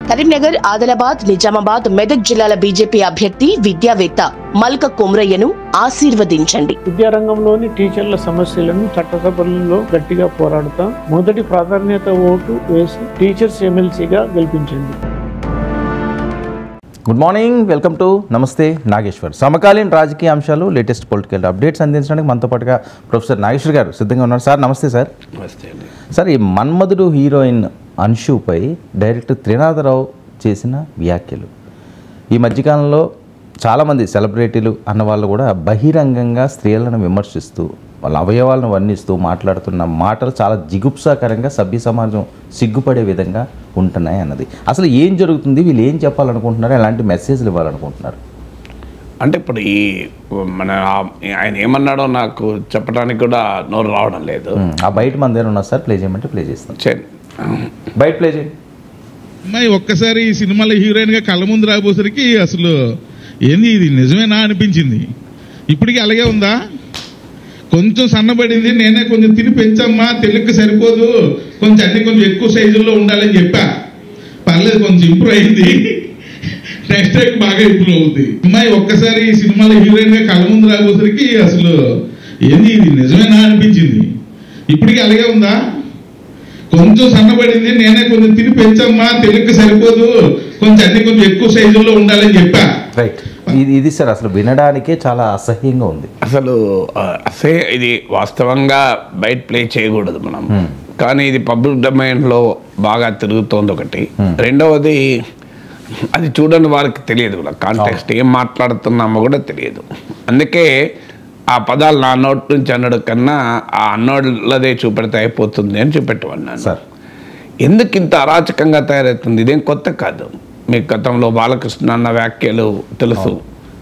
కరీంనగర్, ఆదిలాబాద్, నిజామాబాద్, మెదక్ జిల్లాల బీజేపీ అభ్యర్థి విద్యావేత్త మల్క కొమ్రయ్యను ఆశీర్వదించండి. విద్యారంగంలోని టీచర్ల సమస్యలను చట్టసభలలో గట్టిగా పోరాడుతాం. మొదటి ప్రాధాన్యత ఓటు వేసి టీచర్స్ ఎమ్మెల్సీగా గెలిపించండి. గుడ్ మార్నింగ్, వెల్కమ్ టు నమస్తే నాగేశ్వర్. సమకాలీన రాజకీయ అంశాలు, లేటెస్ట్ పొలిటికల్ అప్డేట్స్ అందించడానికి మనతో పాటుగా ప్రొఫెసర్ నాగేశ్వర్ గారు సిద్ధంగా ఉన్నారు. సార్ నమస్తే. సార్ నమస్తే అండి. సార్, ఈ మన్మధుడు హీరోయిన్ అన్షుపై డైరెక్టర్ త్రినాథరావు చేసిన వ్యాఖ్యలు ఈ మధ్యకాలంలో చాలామంది సెలబ్రిటీలు అన్నవాళ్ళు కూడా బహిరంగంగా స్త్రీలను విమర్శిస్తూ వాళ్ళ అవయవాలను వర్ణిస్తూ మాట్లాడుతున్న మాటలు చాలా జిగుప్సాకరంగా సభ్య సమాజం సిగ్గుపడే విధంగా ఉంటున్నాయి అన్నది. అసలు ఏం జరుగుతుంది, వీళ్ళు ఏం చెప్పాలనుకుంటున్నారు, ఎలాంటి మెసేజ్లు ఇవ్వాలనుకుంటున్నారు? అంటే ఇప్పుడు ఈ ఆయన ఏమన్నాడో నాకు చెప్పడానికి కూడా నోరు రావడం లేదు. ఆ బయట మన దగ్గర ఉన్నారు సార్, ప్లే చేయమంటే ప్లే చేస్తాం. బయట ప్లే చేయండి. అమ్మాయి ఒక్కసారి ఈ సినిమాలో హీరోయిన్గా కళ్ళ ముందు రాబోసరికి అసలు ఏంది ఇది నిజమేనా అనిపించింది. ఇప్పటికీ అలాగే ఉందా? కొంచెం సన్నబడింది, నేనే కొంచెం తిని పెంచమ్మా, తెలుగుకి సరిపోదు, కొంచెం అన్ని కొంచెం ఎక్కువ సైజుల్లో ఉండాలని చెప్పా. పర్లేదు, కొంచెం ఇంప్రూవ్ అయింది. నెక్స్ట్ టైం బాగా ఇంప్రూవ్ అవుతుంది. అమ్మాయి ఒక్కసారి ఈ సినిమాలో హీరోయిన్గా కళ్ళ ముందు రాబోసరికి అసలు ఏంది ఇది నిజమేనా అనిపించింది. ఇప్పటికీ అలాగే ఉందా? కొంచెం సన్నబడింది, నేనే కొంచెం తిని పెంచమ్మా, తెలుగుకి సరిపోదు, కొంచెం అన్ని కొంచెం ఎక్కువ సైజుల్లో ఉండాలని చెప్పా. రైట్. ఇది సార్ అసలు వినడానికే చాలా అసహ్యంగా ఉంది. అసలు ఇది వాస్తవంగా బయట ప్లే చేయకూడదు మనం, కానీ ఇది పబ్లిక్ డొమైన్లో బాగా తిరుగుతోంది ఒకటి. రెండవది, అది చూడని వారికి తెలియదు కూడా, కాంటెక్స్ట్ ఏం మాట్లాడుతున్నామో కూడా తెలియదు. అందుకే ఆ పదాలు నా నోటి నుంచి అన్నడు కన్నా ఆ అన్నోళ్ళదే చూపెడితే అయిపోతుంది అని చూపెట్టమన్నాను సార్. ఎందుకు ఇంత అరాచకంగా తయారవుతుంది? ఇదేం కొత్త కాదు. మీకు గతంలో బాలకృష్ణ అన్న వ్యాఖ్యలు తెలుసు.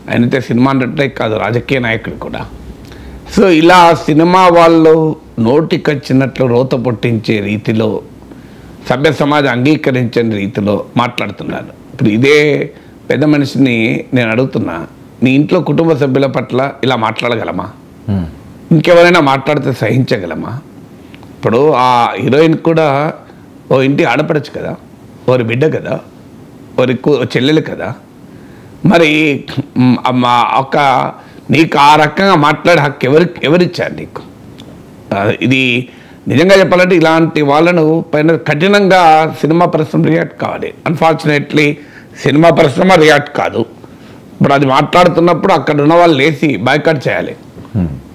ఆయనైతే సినిమా నటే కాదు, రాజకీయ నాయకుడు కూడా. సో ఇలా సినిమా వాళ్ళు నోటికొచ్చినట్లు రోత పుట్టించే రీతిలో, సభ్య సమాజం అంగీకరించని రీతిలో మాట్లాడుతున్నారు. ఇప్పుడు ఇదే పెద్ద మనిషిని నేను అడుగుతున్నా, నీ ఇంట్లో కుటుంబ సభ్యుల పట్ల ఇలా మాట్లాడగలమా? ఇంకెవరైనా మాట్లాడితే సహించగలమా? ఇప్పుడు ఆ హీరోయిన్ కూడా ఓ ఇంటి ఆడపడచ్చు కదా, ఓరి బిడ్డ కదా, ఓరి చెల్లెలు కదా. మరి ఒక నీకు ఆ రకంగా మాట్లాడే హక్కు ఎవరిచ్చారు నీకు? ఇది నిజంగా చెప్పాలంటే ఇలాంటి వాళ్ళను పైన కఠినంగా సినిమా పరిశ్రమ రియాక్ట్ కావాలి. అన్ఫార్చునేట్లీ సినిమా పరిశ్రమ రియాక్ట్ కాదు. ఇప్పుడు అది మాట్లాడుతున్నప్పుడు అక్కడ ఉన్న వాళ్ళు లేచి బాయ్కాట్ చేయాలి.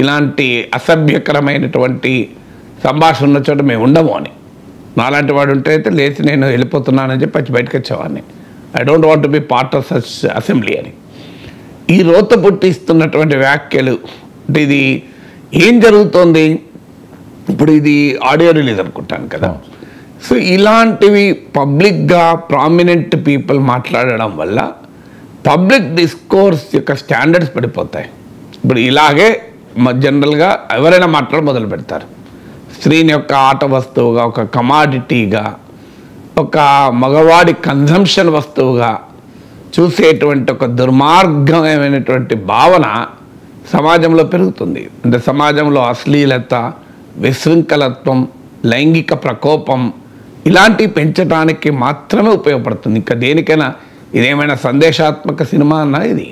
ఇలాంటి అసభ్యకరమైనటువంటి సంభాషణ ఉన్న చోట మేము ఉండము అని. నాలాంటి వాడు ఉంటే అయితే లేచి నేను వెళ్ళిపోతున్నానని చెప్పి బయటకు వచ్చేవాడిని. I don't want to be part of such assembly అని. ఈ రోత పుట్టిస్తున్నటువంటి వ్యాఖ్యలు అంటే ఇది ఏం జరుగుతోంది? ఇప్పుడు ఇది ఆడియో రిలీజ్ అనుకుంటాను కదా. సో ఇలాంటివి పబ్లిక్గా ప్రామినెంట్ పీపుల్ మాట్లాడడం వల్ల పబ్లిక్ డిస్కోర్స్ యొక్క స్టాండర్డ్స్ పడిపోతాయి. ఇప్పుడు ఇలాగే జనరల్గా ఎవరైనా మాట్లాడ మొదలు పెడతారు. స్త్రీని యొక్క ఆట వస్తువుగా, ఒక కమాడిటీగా, ఒక మగవాడి కన్జంప్షన్ వస్తువుగా చూసేటువంటి ఒక దుర్మార్గమైనటువంటి భావన సమాజంలో పెరుగుతుంది. అంటే సమాజంలో అశ్లీలత, విశృంఖలత్వం, లైంగిక ప్రకోపం ఇలాంటివి పెంచడానికి మాత్రమే ఉపయోగపడుతుంది. ఇంకా దేనికైనా ఇదేమైనా సందేశాత్మక సినిమా అన్నా ఇది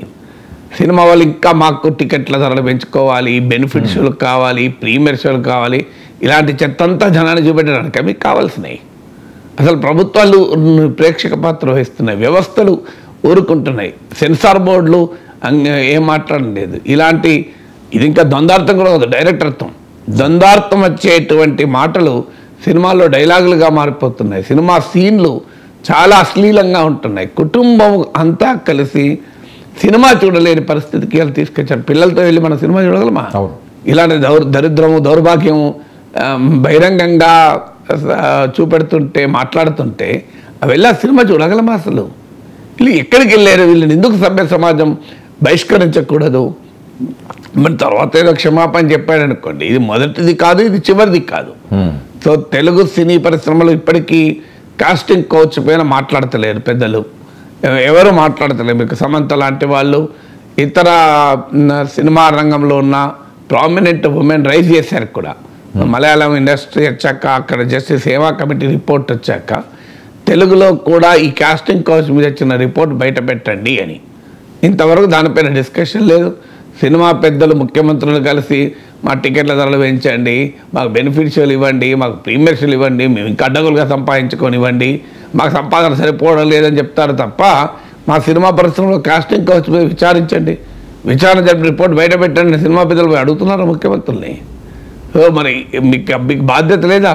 సినిమా వాళ్ళు ఇంకా మాకు టికెట్ల ధరలు పెంచుకోవాలి, బెనిఫిట్ షోలు కావాలి, ప్రీమియర్ షోలు కావాలి, ఇలాంటి చెత్తంతా జనాన్ని చూపెట్టడానికి మీకు కావాల్సినవి. అసలు ప్రభుత్వాలు ప్రేక్షక పాత్ర వహిస్తున్నాయి, వ్యవస్థలు ఊరుకుంటున్నాయి, సెన్సార్ బోర్డులు ఏం మాట్లాడడం లేదు. ఇలాంటి ఇది ఇంకా ద్వంద్వార్థం కూడా కాదు, డైరెక్ట్ అర్థం. ద్వంద్వార్థం వచ్చేటువంటి మాటలు సినిమాల్లో డైలాగులుగా మారిపోతున్నాయి. సినిమా సీన్లు చాలా అశ్లీలంగా ఉంటున్నాయి. కుటుంబం అంతా కలిసి సినిమా చూడలేని పరిస్థితికి వాళ్ళు తీసుకొచ్చారు. పిల్లలతో వెళ్ళి మనం సినిమా చూడగలమా? ఇలాంటి దరిద్రము, దౌర్భాగ్యము బహిరంగంగా చూపెడుతుంటే, మాట్లాడుతుంటే అవి వెళ్ళి సినిమా చూడగలమా? అసలు వీళ్ళు ఎక్కడికి వెళ్ళారు? వీళ్ళని ఎందుకు సభ్య సమాజం బహిష్కరించకూడదు? మరి తర్వాత ఏదో క్షమాపణ చెప్పాడు అనుకోండి, ఇది మొదటిది కాదు, ఇది చివరిది కాదు. సో తెలుగు సినీ పరిశ్రమలో ఇప్పటికీ కాస్టింగ్ కోచ్ పైన మాట్లాడతలేరు పెద్దలు, ఎవరు మాట్లాడతలేరు. మీకు సమంత లాంటి వాళ్ళు, ఇతర సినిమా రంగంలో ఉన్న ప్రామినెంట్ ఉమెన్ రైజ్ చేశారు కూడా. మలయాళం ఇండస్ట్రీ వచ్చాక, అక్కడ జస్టిస్ సేవా కమిటీ రిపోర్ట్ వచ్చాక తెలుగులో కూడా ఈ కాస్టింగ్ కౌచ్ మీద వచ్చిన రిపోర్ట్ బయట పెట్టండి అని. ఇంతవరకు దానిపైన డిస్కషన్ లేదు. సినిమా పెద్దలు ముఖ్యమంత్రులు కలిసి మా టికెట్ల ధరలు పెంచండి, మాకు బెనిఫిట్షియల్ ఇవ్వండి, మాకు ప్రీమియర్షియల్ ఇవ్వండి, మేము ఇంకా అడ్డగోలుగా సంపాదించుకొని ఇవ్వండి, మాకు సంపాదన సరిపోవడం లేదని చెప్తారు తప్ప మా సినిమా పరిశ్రమలో కాస్టింగ్ కౌచ్ మీద విచారించండి, విచారణ జరిపి రిపోర్ట్ బయట పెట్టండి సినిమా పెద్దలు పోయి అడుగుతున్నారు ముఖ్యమంత్రుల్ని. సో మరి మీకు బాధ్యత లేదా?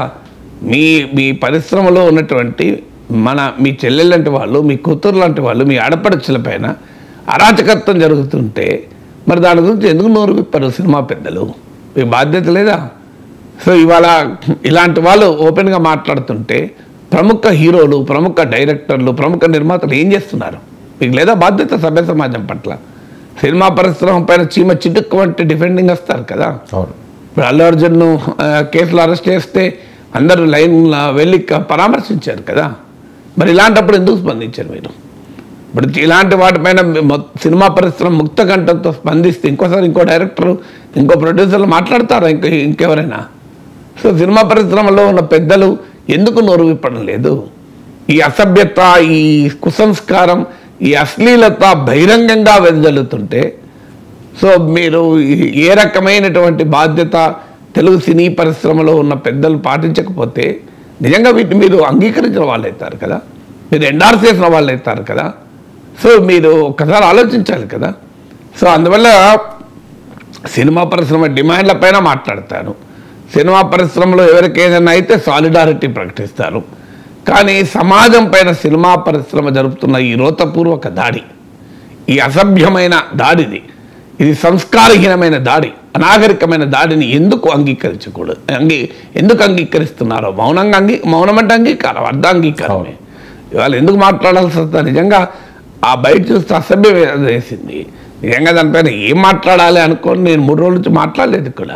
మీ పరిశ్రమలో ఉన్నటువంటి మీ చెల్లెలు లాంటి వాళ్ళు, మీ కూతురు లాంటి వాళ్ళు, మీ ఆడపడుచుల పైన అరాచకత్వం జరుగుతుంటే మరి దాని గురించి ఎందుకు నోరు విప్పారు సినిమా పెద్దలు? మీకు బాధ్యత లేదా? సో ఇవాళ ఇలాంటి వాళ్ళు ఓపెన్గా మాట్లాడుతుంటే ప్రముఖ హీరోలు, ప్రముఖ డైరెక్టర్లు, ప్రముఖ నిర్మాతలు ఏం చేస్తున్నారు? మీకు లేదా బాధ్యత సభ్య సమాజం పట్ల? సినిమా పరిశ్రమ పైన చీమ చిటుక్కు వంటి డిఫెండింగ్ వస్తారు కదా. ఇప్పుడు అల్లు అర్జున్ను కేసులో అరెస్ట్ చేస్తే అందరూ లైన్ వెళ్ళి పరామర్శించారు కదా. మరి ఇలాంటప్పుడు ఎందుకు స్పందించారు మీరు? ఇప్పుడు ఇలాంటి వాటిపైన సినిమా పరిశ్రమ ముక్త కంఠంతో స్పందిస్తే ఇంకోసారి ఇంకో డైరెక్టరు, ఇంకో ప్రొడ్యూసర్లు మాట్లాడతారా ఇంకెవరైనా? సో సినిమా పరిశ్రమలో ఉన్న పెద్దలు ఎందుకు నోరు విప్పడం లేదు? ఈ అసభ్యత, ఈ కుసంస్కారం, ఈ అశ్లీలత బహిరంగంగా వెదజల్లుతుంటే సో మీరు ఏ రకమైనటువంటి బాధ్యత తెలుగు సినీ పరిశ్రమలో ఉన్న పెద్దలు పాటించకపోతే నిజంగా వీటిని మీరు అంగీకరించిన వాళ్ళు అవుతారు కదా, మీరు ఎండార్స్ చేసిన వాళ్ళు అవుతారు కదా. సో మీరు ఒక్కసారి ఆలోచించాలి కదా. సో అందువల్ల సినిమా పరిశ్రమ డిమాండ్ల పైన మాట్లాడతారు, సినిమా పరిశ్రమలో ఎవరికి ఏదైనా అయితే సాలిడారిటీ ప్రకటిస్తారు. కానీ సమాజం పైన సినిమా పరిశ్రమ జరుపుతున్న ఈ రోతపూర్వక దాడి, ఈ అసభ్యమైన దాడిది, ఇది సంస్కారహీనమైన దాడి, అనాగరికమైన దాడిని ఎందుకు అంగీకరించకూడదు? ఎందుకు అంగీకరిస్తున్నారో? మౌనం అంటే అంగీకారం, అర్ధాంగీకారమే. ఇవాళ ఎందుకు మాట్లాడాల్సి వస్తుంది? నిజంగా ఆ బయట చూస్తే అసభ్యం వేసింది. నిజంగా దానిపైన ఏం మాట్లాడాలి అనుకోని నేను 3 రోజుల నుంచి మాట్లాడలేదు ఇక్కడ.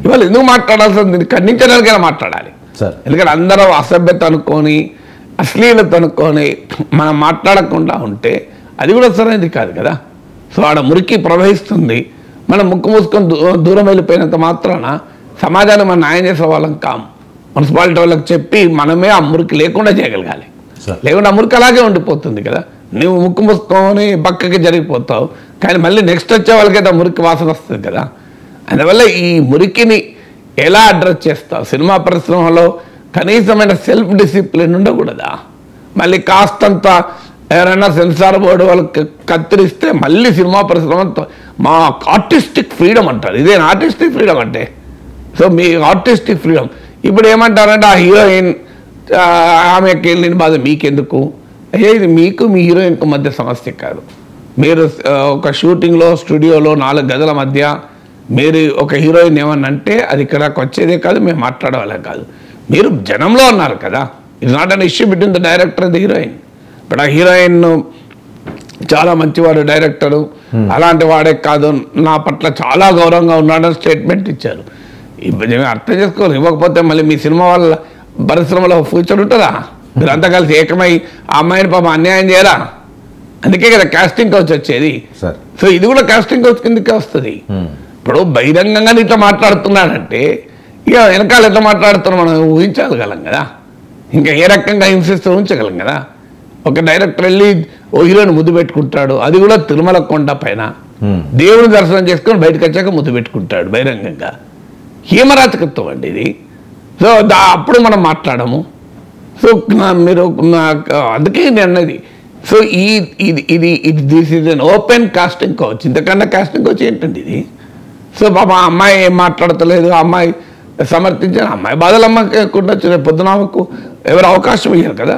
ఇవాళ ఎందుకు మాట్లాడాల్సి వస్తుంది? ఖండించడానికైనా మాట్లాడాలి. ఎందుకంటే అందరూ అసభ్యత అనుకొని, అశ్లీలత అనుకొని మనం మాట్లాడకుండా ఉంటే అది కూడా సరైనది కాదు కదా. సో ఆడ మురికి ప్రవహిస్తుంది, మనం ముక్కు మూసుకొని దూరం వెళ్ళిపోయినంత మాత్రాన సమాజాన్ని మనం న్యాయం చేసే వాళ్ళం కాం. మున్సిపాలిటీ వాళ్ళకి చెప్పి మనమే ఆ మురికి లేకుండా చేయగలగాలి. లేకుండా ఆ మురికి అలాగే ఉండిపోతుంది కదా. నువ్వు ముక్కు మూసుకొని పక్కకి జరిగిపోతావు, కానీ మళ్ళీ నెక్స్ట్ వచ్చే వాళ్ళకైతే ఆ మురికి వాసన వస్తుంది కదా. అందువల్ల ఈ మురికిని ఎలా అడ్రస్ చేస్తావు? సినిమా పరిశ్రమలో కనీసమైన సెల్ఫ్ డిసిప్లిన్ ఉండకూడదా? మళ్ళీ కాస్తంత ఎవరైనా సెన్సార్ బోర్డు వాళ్ళకి కత్తిరిస్తే మళ్ళీ సినిమా పరిశ్రమతో మా ఆర్టిస్టిక్ ఫ్రీడమ్ అంటారు. ఇదేనా ఆర్టిస్టిక్ ఫ్రీడమ్ అంటే? సో మీ ఆర్టిస్టిక్ ఫ్రీడమ్ ఇప్పుడు ఏమంటారంటే ఆ హీరోయిన్ ఆమెకి వెళ్ళిన బాధ మీకెందుకు? అయ్యే ఇది మీకు మీ హీరోయిన్కు మధ్య సమస్య కాదు. మీరు ఒక షూటింగ్లో స్టూడియోలో 4 గదుల మధ్య మీరు ఒక హీరోయిన్ ఏమన్నా అంటే అది ఇక్కడకు వచ్చేదే కాదు, మేము మాట్లాడేవాళ్ళే కాదు. మీరు జనంలో ఉన్నారు కదా. It's not an issue between the director and the heroine. ఇప్పుడు ఆ హీరోయిన్ చాలా మంచివాడు డైరెక్టరు, అలాంటి వాడే కాదు, నా పట్ల చాలా గౌరవంగా ఉన్నాడని స్టేట్మెంట్ ఇచ్చారు. మేము అర్థం చేసుకోవాలి. ఇవ్వకపోతే మళ్ళీ మీ సినిమా వాళ్ళ పరిశ్రమలో ఫ్యూచర్ ఉంటుందా? మీరంతా కలిసి ఏకమై ఆ అమ్మాయిని పాప అన్యాయం చేయరా? అందుకే కదా కాస్టింగ్ కౌచ్ వచ్చేది. సో ఇది కూడా కాస్టింగ్ కౌచ్ కిందకే వస్తుంది. ఇప్పుడు బహిరంగంగా ఇట్లా మాట్లాడుతున్నాడంటే ఇక వెనకాల ఎట్లా మాట్లాడుతున్నాం మనం ఊహించగలం కదా. ఇంకా ఏ రకంగా హింసిస్తూ ఉంచగలం కదా. ఒక డైరెక్టర్ వెళ్ళి ఓ హీరోని ముద్దు పెట్టుకుంటాడు, అది కూడా తిరుమల కొండ పైన దేవుని దర్శనం చేసుకొని బయటకు వచ్చాక ముద్దు పెట్టుకుంటాడు బహిరంగంగా. హేమరాచకత్వం అండి ఇది. సో అప్పుడు మనం మాట్లాడము. సో మీరు అందుకే నేను అన్నది. So this is an open casting couch. ఇంతకన్నా కాస్టింగ్ కౌచ్ ఏంటండి ఇది? సో పాప అమ్మాయి ఏం మాట్లాడతలేదు, అమ్మాయి సమర్థించిన అమ్మాయి బాధలు అమ్మకుండా పొద్దునకు ఎవరు అవకాశం ఇయ్యారు కదా.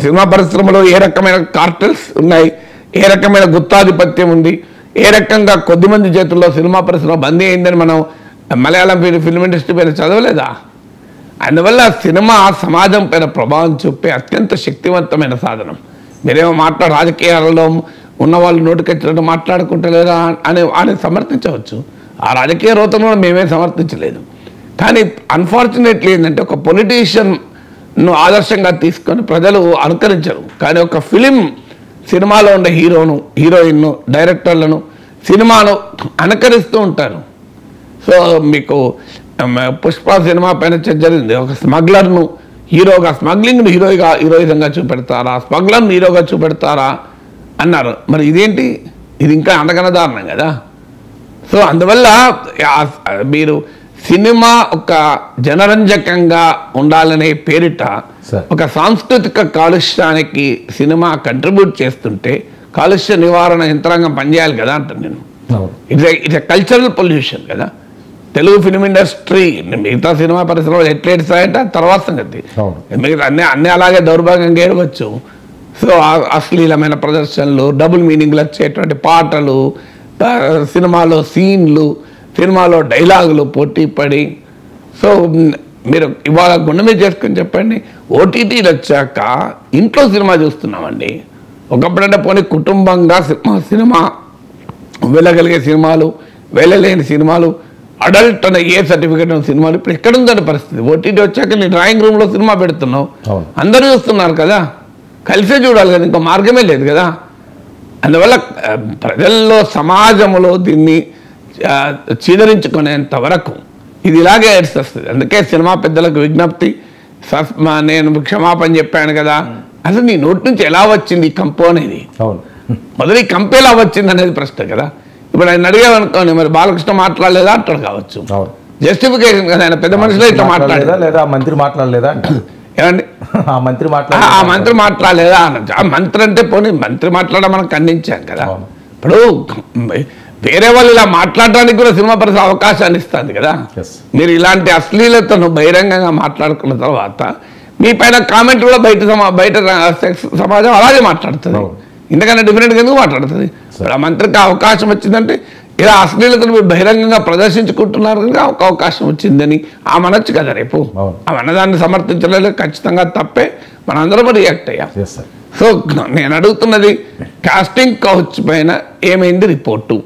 సినిమా పరిశ్రమలో ఏ రకమైన కార్టెల్స్ ఉన్నాయి, ఏ రకమైన గుత్తాధిపత్యం ఉంది, ఏ రకంగా కొద్దిమంది చేతుల్లో సినిమా పరిశ్రమ బందీ అయిందని మనం మలయాళం ఫిల్మ్ ఇండస్ట్రీ పైన చదవలేదా? అందువల్ల సినిమా సమాజం పైన ప్రభావం చూపే అత్యంత శక్తివంతమైన సాధనం. మీరేమో రాజకీయాలలో ఉన్న వాళ్ళు నోటికొచ్చినట్టు మాట్లాడుకుంటలేదా అని సమర్థించవచ్చు. ఆ రాజకీయ రోతను మేమే సమర్థించలేదు. కానీ అన్ఫార్చునేట్లీ ఏంటంటే ఒక పొలిటీషియన్ను ఆదర్శంగా తీసుకొని ప్రజలు అనుకరించరు. కానీ ఒక ఫిలిం సినిమాలో ఉండే హీరోయిన్ను డైరెక్టర్లను సినిమాను అనుకరిస్తూ ఉంటారు. సో మీకు పుష్ప సినిమా పైన జరిగింది. ఒక స్మగ్లర్ను హీరోగా స్మగ్లింగ్ను హీరోయిజంగా చూపెడతారా, స్మగ్లర్ను హీరోగా చూపెడతారా అన్నారు. మరి ఇదేంటి, ఇది ఇంకా అంతకన్నా దారుణం కదా. సో అందువల్ల మీరు సినిమా ఒక జనరంజకంగా ఉండాలనే పేరిట ఒక సాంస్కృతిక కాలుష్యానికి సినిమా కంట్రిబ్యూట్ చేస్తుంటే కాలుష్య నివారణ యంత్రాంగం పనిచేయాలి కదా అంటాను నేను. ఇట్స్ ఎ కల్చరల్ పొల్యూషన్ కదా. తెలుగు ఫిలిం ఇండస్ట్రీ మిగతా సినిమా పరిశ్రమలు ఎట్లా ఎడుస్తాయంటే తర్వాత సంగతి. మిగతా అన్నీ అలాగే దౌర్భాగ్యంగా ఏడవచ్చు. సో అశ్లీలమైన ప్రదర్శనలు, డబుల్ మీనింగ్లు వచ్చేటువంటి పాటలు, సినిమాలో సీన్లు, సినిమాలో డైలాగులు పోటీ పడి. సో మీరు ఇవాళ గుండె మీద చేసుకొని చెప్పండి, ఓటీటీలు వచ్చాక ఇంట్లో సినిమా చూస్తున్నామండి. ఒకప్పుడంటే పోనీ కుటుంబంగా సినిమా వెళ్ళగలిగే సినిమాలు, వెళ్ళలేని సినిమాలు, అడల్ట్ అనే ఏ సర్టిఫికేట్ ఉన్న సినిమాలు ఇప్పుడు ఎక్కడుందని పరిస్థితి. ఓటీటీ వచ్చాక నీ డ్రాయింగ్ రూమ్లో సినిమా పెడుతున్నావు, అందరూ చూస్తున్నారు కదా, కలిసే చూడాలి కదా, ఇంకో మార్గమే లేదు కదా. అందువల్ల ప్రజల్లో సమాజంలో దీన్ని చీదరించుకునేంత వరకు ఇది ఇలాగే ఏడ్చేస్తుంది. అందుకే సినిమా పెద్దలకు విజ్ఞప్తి, నేను క్షమాపణ చెప్పాను కదా, అసలు నీ నోటి నుంచి ఎలా వచ్చింది ఈ కంపు అనేది, మొదలు ఈ కంపు ఎలా వచ్చింది అనేది ప్రశ్న కదా. ఇప్పుడు ఆయన అడిగామనుకోండి, మరి బాలకృష్ణ మాట్లాడలేదా అంటాడు కావచ్చు, జస్టిఫికేషన్ కదా, ఆయన పెద్ద మనుషులే ఇట్లా మాట్లాడలేదా, లేదా మంత్రి మాట్లాడలేదా ఏమండి, ఆ మంత్రి మాట్లాడలేదా అనొచ్చు. ఆ మంత్రి అంటే పోనీ మంత్రి మాట్లాడడం మనం ఖండించాం కదా. ఇప్పుడు వేరే వాళ్ళు ఇలా మాట్లాడడానికి కూడా సినిమా పరిశ్రమ అవకాశాన్ని ఇస్తుంది కదా. మీరు ఇలాంటి అశ్లీలతను బహిరంగంగా మాట్లాడుకున్న తర్వాత మీ పైన కామెంట్ కూడా బయట సమాజం అలాగే మాట్లాడుతుంది. ఎందుకంటే డిఫరెంట్గా ఎందుకు మాట్లాడుతుంది. ఇప్పుడు ఆ మంత్రికి అవకాశం వచ్చిందంటే ఇలా అశ్లీలతను మీరు బహిరంగంగా ప్రదర్శించుకుంటున్నారు కనుక ఒక అవకాశం వచ్చిందని అనొచ్చు కదా. రేపు అన్నదాన్ని సమర్థించలేదు, ఖచ్చితంగా తప్పే, మనందరం రియాక్ట్ అయ్యాం. సో నేను అడుగుతున్నది, కాస్టింగ్ కౌచ్ పైన ఏమైంది రిపోర్టు,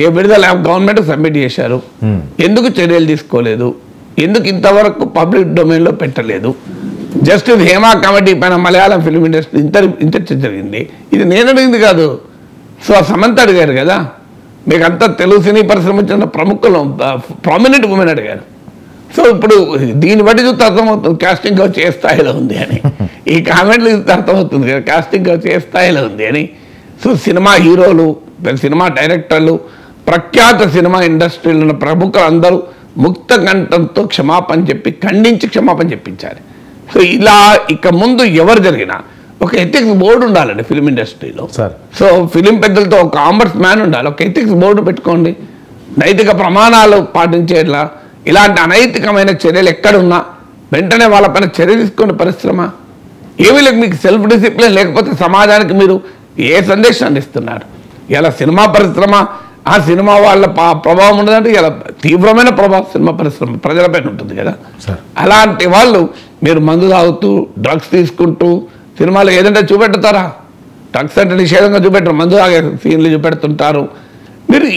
ఏ విడుదల గవర్నమెంట్ సబ్మిట్ చేశారు, ఎందుకు చర్యలు తీసుకోలేదు, ఎందుకు ఇంతవరకు పబ్లిక్ డొమైన్లో పెట్టలేదు. జస్ట్ హేమా కమిటీ పైన మలయాళం ఫిల్మ్ ఇండస్ట్రీ ఇంత జరిగింది, ఇది నేను అడిగింది కాదు. సో సమంత అడిగారు కదా, మీకు అంతా తెలుగు సినీ పరిశ్రమ చెందిన ప్రముఖులు, ప్రామినెంట్ ఉమెన్ అడిగారు. సో ఇప్పుడు దీన్ని బట్టి చూస్తే అర్థమవుతుంది కాస్టింగ్ కౌచ్ ఏ స్థాయిలో ఉంది అని. ఈ కామెంట్లు చూస్తే అర్థమవుతుంది కదా కాస్టింగ్ కౌచ్ ఏ స్థాయిలో ఉంది అని. సో సినిమా హీరోలు, సినిమా డైరెక్టర్లు, ప్రఖ్యాత సినిమా ఇండస్ట్రీలో ఉన్న ప్రముఖులు అందరూ ముక్త కంఠంతో క్షమాపణ చెప్పి ఖండించి క్షమాపణ చెప్పించారు. సో ఇలా ఇక ముందు ఎవరు జరిగినా ఒక ఎథిక్స్ బోర్డు ఉండాలండి ఫిలిం ఇండస్ట్రీలో. సో ఫిలిం పెద్దలతో ఒక కామర్స్ మ్యాన్ ఉండాలి, ఒక ఎథిక్స్ బోర్డు పెట్టుకోండి, నైతిక ప్రమాణాలు పాటించేట్లా. ఇలాంటి అనైతికమైన చర్యలు ఎక్కడున్నా వెంటనే వాళ్ళపైన చర్య తీసుకునే పరిశ్రమ ఏమీ లేదు. మీకు సెల్ఫ్ డిసిప్లిన్ లేకపోతే సమాజానికి మీరు ఏ సందేశాన్ని ఇస్తున్నారు? ఇలా సినిమా పరిశ్రమ, ఆ సినిమా వాళ్ళ ప్రభావం ఉండదంటే ఇలా తీవ్రమైన ప్రభావం సినిమా పరిశ్రమ ప్రజలపైన ఉంటుంది కదా. అలాంటి వాళ్ళు మీరు మందు తాగుతూ, డ్రగ్స్ తీసుకుంటూ సినిమాలో ఏదంటే చూపెడతారా? డ్రగ్స్ అంటే నిషేధంగా చూపెట్టరు, మందు తాగే సీన్లు చూపెడుతుంటారు. మీరు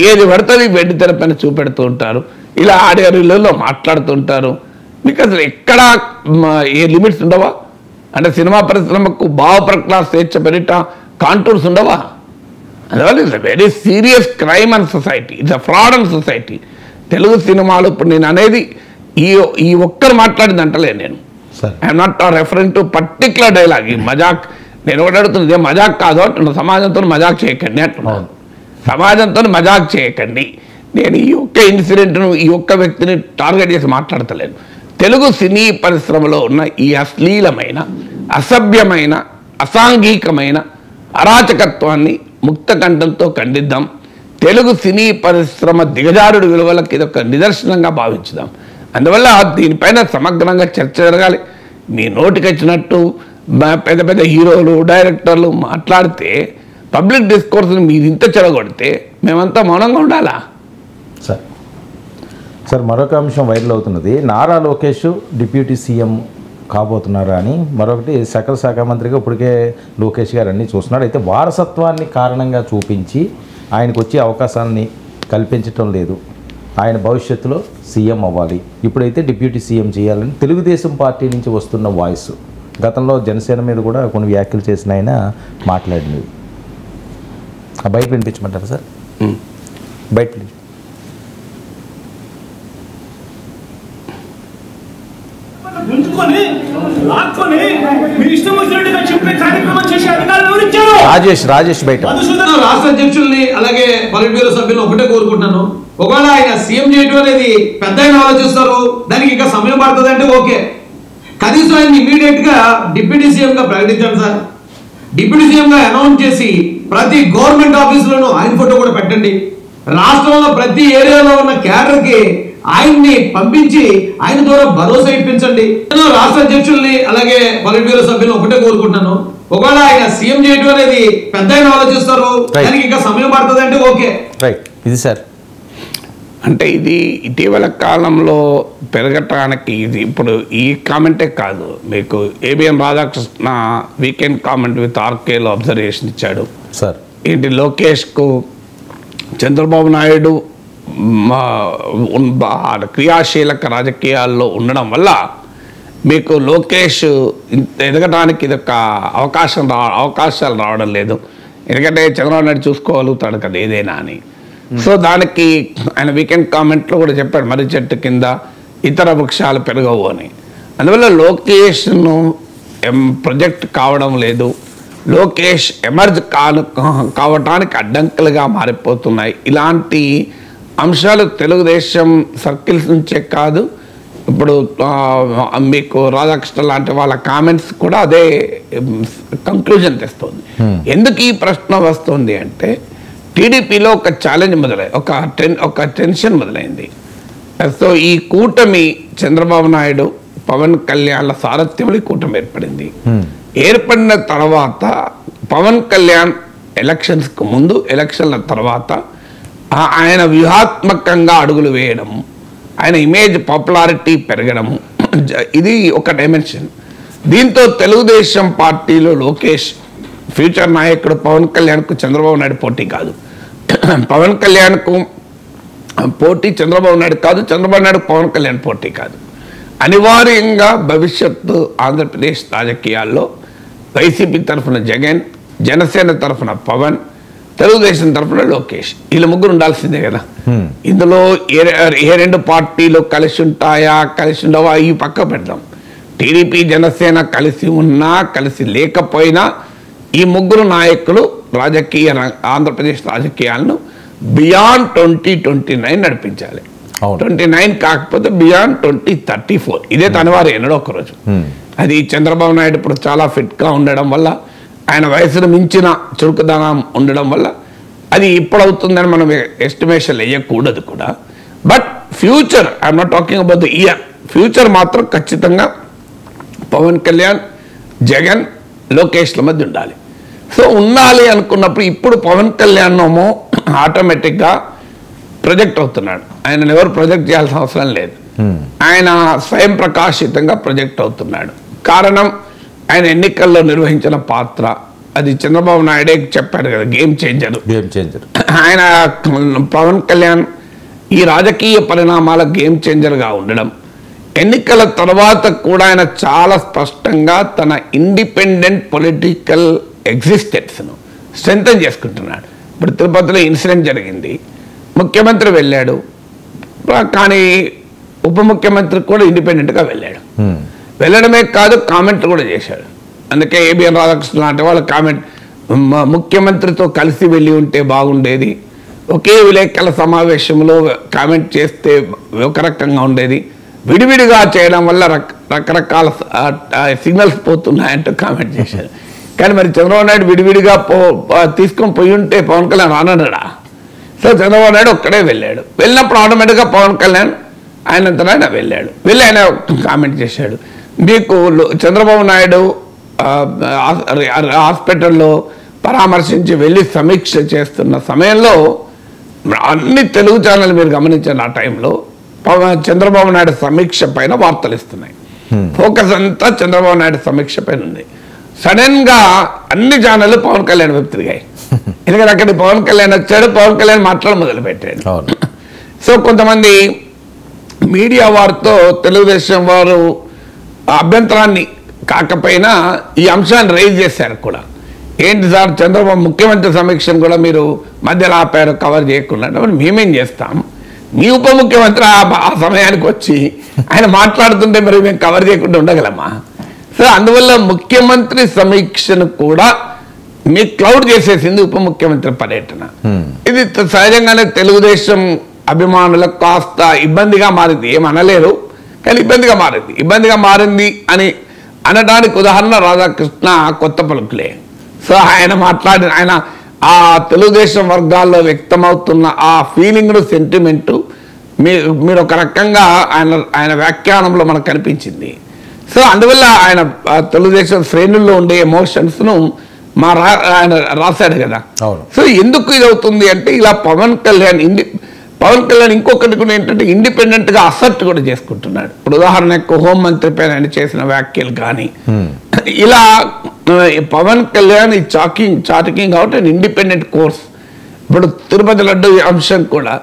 ఏది పడుతుంది వెండి తెర పైన చూపెడుతూ ఉంటారు, ఇలా ఆడియోలో మాట్లాడుతుంటారు. మీకు అసలు ఎక్కడ ఏ లిమిట్స్ ఉండవా? అంటే సినిమా పరిశ్రమకు భావ ప్రకటన స్వేచ్ఛ పెరిట కాంటూర్స్ ఉండవా? అందువల్ల it's a very serious crime and society, it's a fraud and society. Telugu సినిమాలు ఇప్పుడు నేను అనేది ఈ ఒక్కరు మాట్లాడింది అంటలేదు నేను. I'm not referring to particular dialogue. ఈ మజాక్ నేను ఒకటి అడుగుతుంది, ఇదే మజాక్ కాదు అంటున్నా. సమాజంతో మజాక్ చేయకండి అంటున్నాను, సమాజంతో మజాక్ చేయకండి. నేను ఈ ఒక్క ఇన్సిడెంట్ను, ఈ ఒక్క వ్యక్తిని టార్గెట్ చేసి మాట్లాడతలేను. తెలుగు సినీ పరిశ్రమలో ఉన్న ఈ అశ్లీలమైన, అసభ్యమైన, అసాంఘికమైన అరాచకత్వాన్ని ముక్త కంఠంతో ఖండిద్దాం. తెలుగు సినీ పరిశ్రమ దిగజారుడు విలువలకు ఇది ఒక నిదర్శనంగా భావించుదాం. అందువల్ల దీనిపైన సమగ్రంగా చర్చ జరగాలి. మీ నోటికి వచ్చినట్టు పెద్ద పెద్ద హీరోలు, డైరెక్టర్లు మాట్లాడితే పబ్లిక్ డిస్కోర్స్ని మీరు ఇంత చెడగొడితే మేమంతా మౌనంగా ఉండాలా? సార్ మరొక అంశం వైరల్ అవుతున్నది, నారా లోకేష్ డిప్యూటీ సీఎం కాబోతున్నారా అని. మరొకటి సకల శాఖ మంత్రిగా ఇప్పటికే లోకేష్ గారు అన్నీ చూస్తున్నాడు. అయితే వారసత్వాన్ని కారణంగా చూపించి ఆయనకు వచ్చే అవకాశాలని కల్పించటం లేదు. ఆయన భవిష్యత్తులో సీఎం అవ్వాలి, ఇప్పుడైతే డిప్యూటీ సీఎం చేయాలని తెలుగుదేశం పార్టీ నుంచి వస్తున్న వాయిస్. గతంలో జనసేన మీద కూడా కొన్ని వ్యాఖ్యలు చేసిన ఆయన మాట్లాడినవి. ఆ బయట వినిపించమంటారా సార్? బయట ఉంచుకొని రాజేష్ బయట రాష్ట్ర అధ్యక్షుల్ని అలాగే పొలిట్ బ్యూరో సభ్యులు ఒకటే కోరుకుంటున్నాను, ఒకవేళ ఆయన సీఎం చేయడం అనేది పెద్ద ఆయన ఆలోచిస్తారు, దానికి ఇంకా సమయం పడుతుంది అంటే ఓకే, కనీసం ఆయన ఇమీడియట్ గా డిప్యూటీ సీఎం గా ప్రకటించండి సార్. డిప్యూటీ సీఎం గా అనౌన్స్ చేసి ప్రతి గవర్నమెంట్ ఆఫీసులోనూ ఆయన ఫోటో కూడా పెట్టండి. రాష్ట్రంలో ప్రతి ఏరియాలో ఉన్న క్యాడర్ కి ఆయన్ని పంపించి ఆయన ద్వారా భరోసా ఇప్పించండి. నేను రాష్ట్ర అధ్యక్షుల్ని అలాగే పొలిట్ బ్యూరో సభ్యులు ఒకటే కోరుకుంటున్నాను, ఒకవేళ ఆయన సీఎం చేయడం అనేది పెద్ద ఆయన ఆలోచిస్తారు, దానికి ఇంకా సమయం పడుతుంది అంటే ఓకే. ఇది సార్ అంటే ఇది ఇటీవల కాలంలో పెరగటానికి ఇది ఇప్పుడు ఈ కామెంటే కాదు, మీకు ABN Radhakrishna weekend comment with ఆర్కేలో అబ్జర్వేషన్ ఇచ్చాడు సార్. ఏంటి లోకేష్కు చంద్రబాబు నాయుడు క్రియాశీలక రాజకీయాల్లో ఉండడం వల్ల మీకు లోకేష్ ఎదగడానికి ఇది ఒక అవకాశాలు రావడం లేదు, ఎందుకంటే చంద్రబాబు నాయుడు చూసుకోగలుగుతాడు కదా ఏదైనా అని. సో దానికి ఆయన వీకెండ్ కామెంట్లో కూడా చెప్పాడు మర్రి చెట్టు కింద ఇతర వృక్షాలు పెరగవు అని. అందువల్ల లోకేష్ను ప్రొజెక్ట్ కావడం లేదు, లోకేష్ ఎమర్జ్ కావటానికి అడ్డంకులుగా మారిపోతున్నాయి. ఇలాంటి అంశాలు తెలుగుదేశం సర్కిల్స్ నుంచే కాదు, ఇప్పుడు మీకు రాధాకృష్ణ లాంటి వాళ్ళ కామెంట్స్ కూడా అదే కంక్లూజన్ తెస్తుంది. ఎందుకు ఈ ప్రశ్న వస్తుంది అంటే టీడీపీలో ఒక ఛాలెంజ్ ఒక టెన్షన్ మొదలైంది. సో ఈ కూటమి చంద్రబాబు నాయుడు పవన్ కళ్యాణ్ల సారథ్యంలో కూటమి ఏర్పడింది. ఏర్పడిన తర్వాత పవన్ కళ్యాణ్ ఎలక్షన్స్కు ముందు ఎలక్షన్ల తర్వాత ఆయన వ్యూహాత్మకంగా అడుగులు వేయడం, ఆయన ఇమేజ్ పాపులారిటీ పెరగడం, ఇది ఒక డైమెన్షన్. దీంతో తెలుగుదేశం పార్టీలో లోకేష్ ఫ్యూచర్ నాయకుడు పవన్ కళ్యాణ్కు చంద్రబాబు నాయుడు పోటీ కాదు, పవన్ కళ్యాణ్కు పోటీ చంద్రబాబు నాయుడు కాదు, చంద్రబాబు నాయుడు పవన్ కళ్యాణ్ పోటీ కాదు. అనివార్యంగా భవిష్యత్తు ఆంధ్రప్రదేశ్ రాజకీయాల్లో వైసీపీ తరఫున జగన్, జనసేన తరఫున పవన్, తెలుగుదేశం తరఫున లోకేష్, వీళ్ళు ముగ్గురు ఉండాల్సిందే కదా. ఇందులో ఏ రెండు పార్టీలు కలిసి ఉంటాయా కలిసి ఉండవా ఈ పక్క పెడదాం. టీడీపీ జనసేన కలిసి ఉన్నా కలిసి లేకపోయినా ఈ ముగ్గురు నాయకులు ఆంధ్రప్రదేశ్ రాజకీయాలను బియాండ్ 2029 నడిపించాలి. 29 కాకపోతే బియాండ్ 2034 ఇదే తనవారు ఎన్నడో ఒకరోజు. అది చంద్రబాబు నాయుడు ఇప్పుడు చాలా ఫిట్గా ఉండడం వల్ల, ఆయన వయసును మించిన చురుకుదనం ఉండడం వల్ల అది ఇప్పుడవుతుందని మనం ఎస్టిమేషన్ వేయకూడదు కూడా. But future, I'm not talking about the year, future మాత్రం ఖచ్చితంగా పవన్ కళ్యాణ్, జగన్, లోకేష్ల మధ్య ఉండాలి. సో ఉండాలి అనుకున్నప్పుడు ఇప్పుడు పవన్ కళ్యాణ్ ఏమో ఆటోమేటిక్గా ప్రొజెక్ట్ అవుతున్నాడు. ఆయన ఎవరు ప్రొజెక్ట్ చేయాల్సిన అవసరం లేదు, ఆయన స్వయం ప్రకాశితంగా ప్రొజెక్ట్ అవుతున్నాడు. కారణం ఆయన ఎన్నికల్లో నిర్వహించిన పాత్ర, అది చంద్రబాబు నాయుడే చెప్పాడు కదా, గేమ్ చేంజర్. ఆయన పవన్ కళ్యాణ్ ఈ రాజకీయ పరిణామాల గేమ్ చేంజర్గా ఉండడం, ఎన్నికల తర్వాత కూడా ఆయన చాలా స్పష్టంగా తన ఇండిపెండెంట్ పొలిటికల్ ఎగ్జిస్టెన్స్ను స్ట్రెంథన్ చేసుకుంటున్నాడు. ఇప్పుడు తిరుపతిలో ఇన్సిడెంట్ జరిగింది, ముఖ్యమంత్రి వెళ్ళాడు, కానీ ఉప ముఖ్యమంత్రి కూడా ఇండిపెండెంట్గా వెళ్ళాడు. వెళ్ళడమే కాదు కామెంట్లు కూడా చేశాడు. అందుకే ఏబిఎన్ రాధాకృష్ణ లాంటి వాళ్ళు కామెంట్, ముఖ్యమంత్రితో కలిసి వెళ్ళి ఉంటే బాగుండేది, ఒకే విలేకరుల సమావేశంలో కామెంట్ చేస్తే ఒక రకంగా ఉండేది, విడివిడిగా చేయడం వల్ల రకరకాల సిగ్నల్స్ పోతున్నాయంటూ కామెంట్ చేశారు. కానీ మరి చంద్రబాబు నాయుడు విడివిడిగా తీసుకొని పోయి ఉంటే పవన్ కళ్యాణ్ రానడా? సో చంద్రబాబు నాయుడు ఒక్కడే వెళ్ళాడు. వెళ్ళినప్పుడు ఆటోమేటిక్గా పవన్ కళ్యాణ్ ఆయనంతటా ఆయన వెళ్ళి ఆయన కామెంట్ చేశాడు. మీకు చంద్రబాబు నాయుడు హాస్పిటల్లో పరామర్శించి వెళ్ళి సమీక్ష చేస్తున్న సమయంలో అన్ని తెలుగు ఛానల్ మీరు గమనించారు, ఆ టైంలో చంద్రబాబు నాయుడు సమీక్ష పైన వార్తలు ఇస్తున్నాయి. ఫోకస్ అంతా చంద్రబాబు నాయుడు సమీక్ష పైన ఉంది. సడన్ గా అన్ని ఛానళ్ళు పవన్ కళ్యాణ్ వైపు తిరిగాయి. ఎందుకంటే అక్కడికి పవన్ కళ్యాణ్ వచ్చాడు, పవన్ కళ్యాణ్ మాట్లాడడం మొదలు పెట్టాడు. సో కొంతమంది మీడియా వారితో తెలుగుదేశం వారు అభ్యంతరాన్ని కాకపోయినా ఈ అంశాన్ని రైజ్ చేశారు కూడా. ఏంటి సార్, చంద్రబాబు ముఖ్యమంత్రి సమీక్షను కూడా మీరు మధ్యలో ఆపారు, కవర్ చేయకుండా. మేమేం చేస్తాం, మీ ఉప ముఖ్యమంత్రి ఆ సమయానికి వచ్చి ఆయన మాట్లాడుతుంటే మరి మేము కవర్ చేయకుండా ఉండగలమా? సో అందువల్ల ముఖ్యమంత్రి సమీక్షను కూడా మీ క్లౌడ్ చేసేసింది ఉప ముఖ్యమంత్రి పర్యటన. ఇది సహజంగానే తెలుగుదేశం అభిమానులకు కాస్త ఇబ్బందిగా మారింది. ఏమనలేరు కానీ ఇబ్బందిగా మారింది అని అనడానికి ఉదాహరణ రాధాకృష్ణ కొత్త పలుకులే. సో ఆయన ఆ తెలుగుదేశం వర్గాల్లో వ్యక్తమవుతున్న ఆ ఫీలింగ్ను సెంటిమెంటు మీరు ఒక రకంగా ఆయన వ్యాఖ్యానంలో మనకు కనిపించింది. సో అందువల్ల ఆయన తెలుగుదేశం శ్రేణుల్లో ఉండే ఎమోషన్స్ను ఆయన రాశాడు కదా. సో ఎందుకు ఇది అవుతుంది అంటే ఇలా పవన్ కళ్యాణ్ ఇంకొకటి కూడా ఏంటంటే ఇండిపెండెంట్గా అసర్ట్ కూడా చేసుకుంటున్నాడు. ఇప్పుడు ఉదాహరణకు హోంమంత్రి పైన ఆయన చేసిన వ్యాఖ్యలు కానీ ఇలా పవన్ కళ్యాణ్ ఈ chatting out and independent course. ఇప్పుడు తిరుపతి లడ్డు అంశం కూడా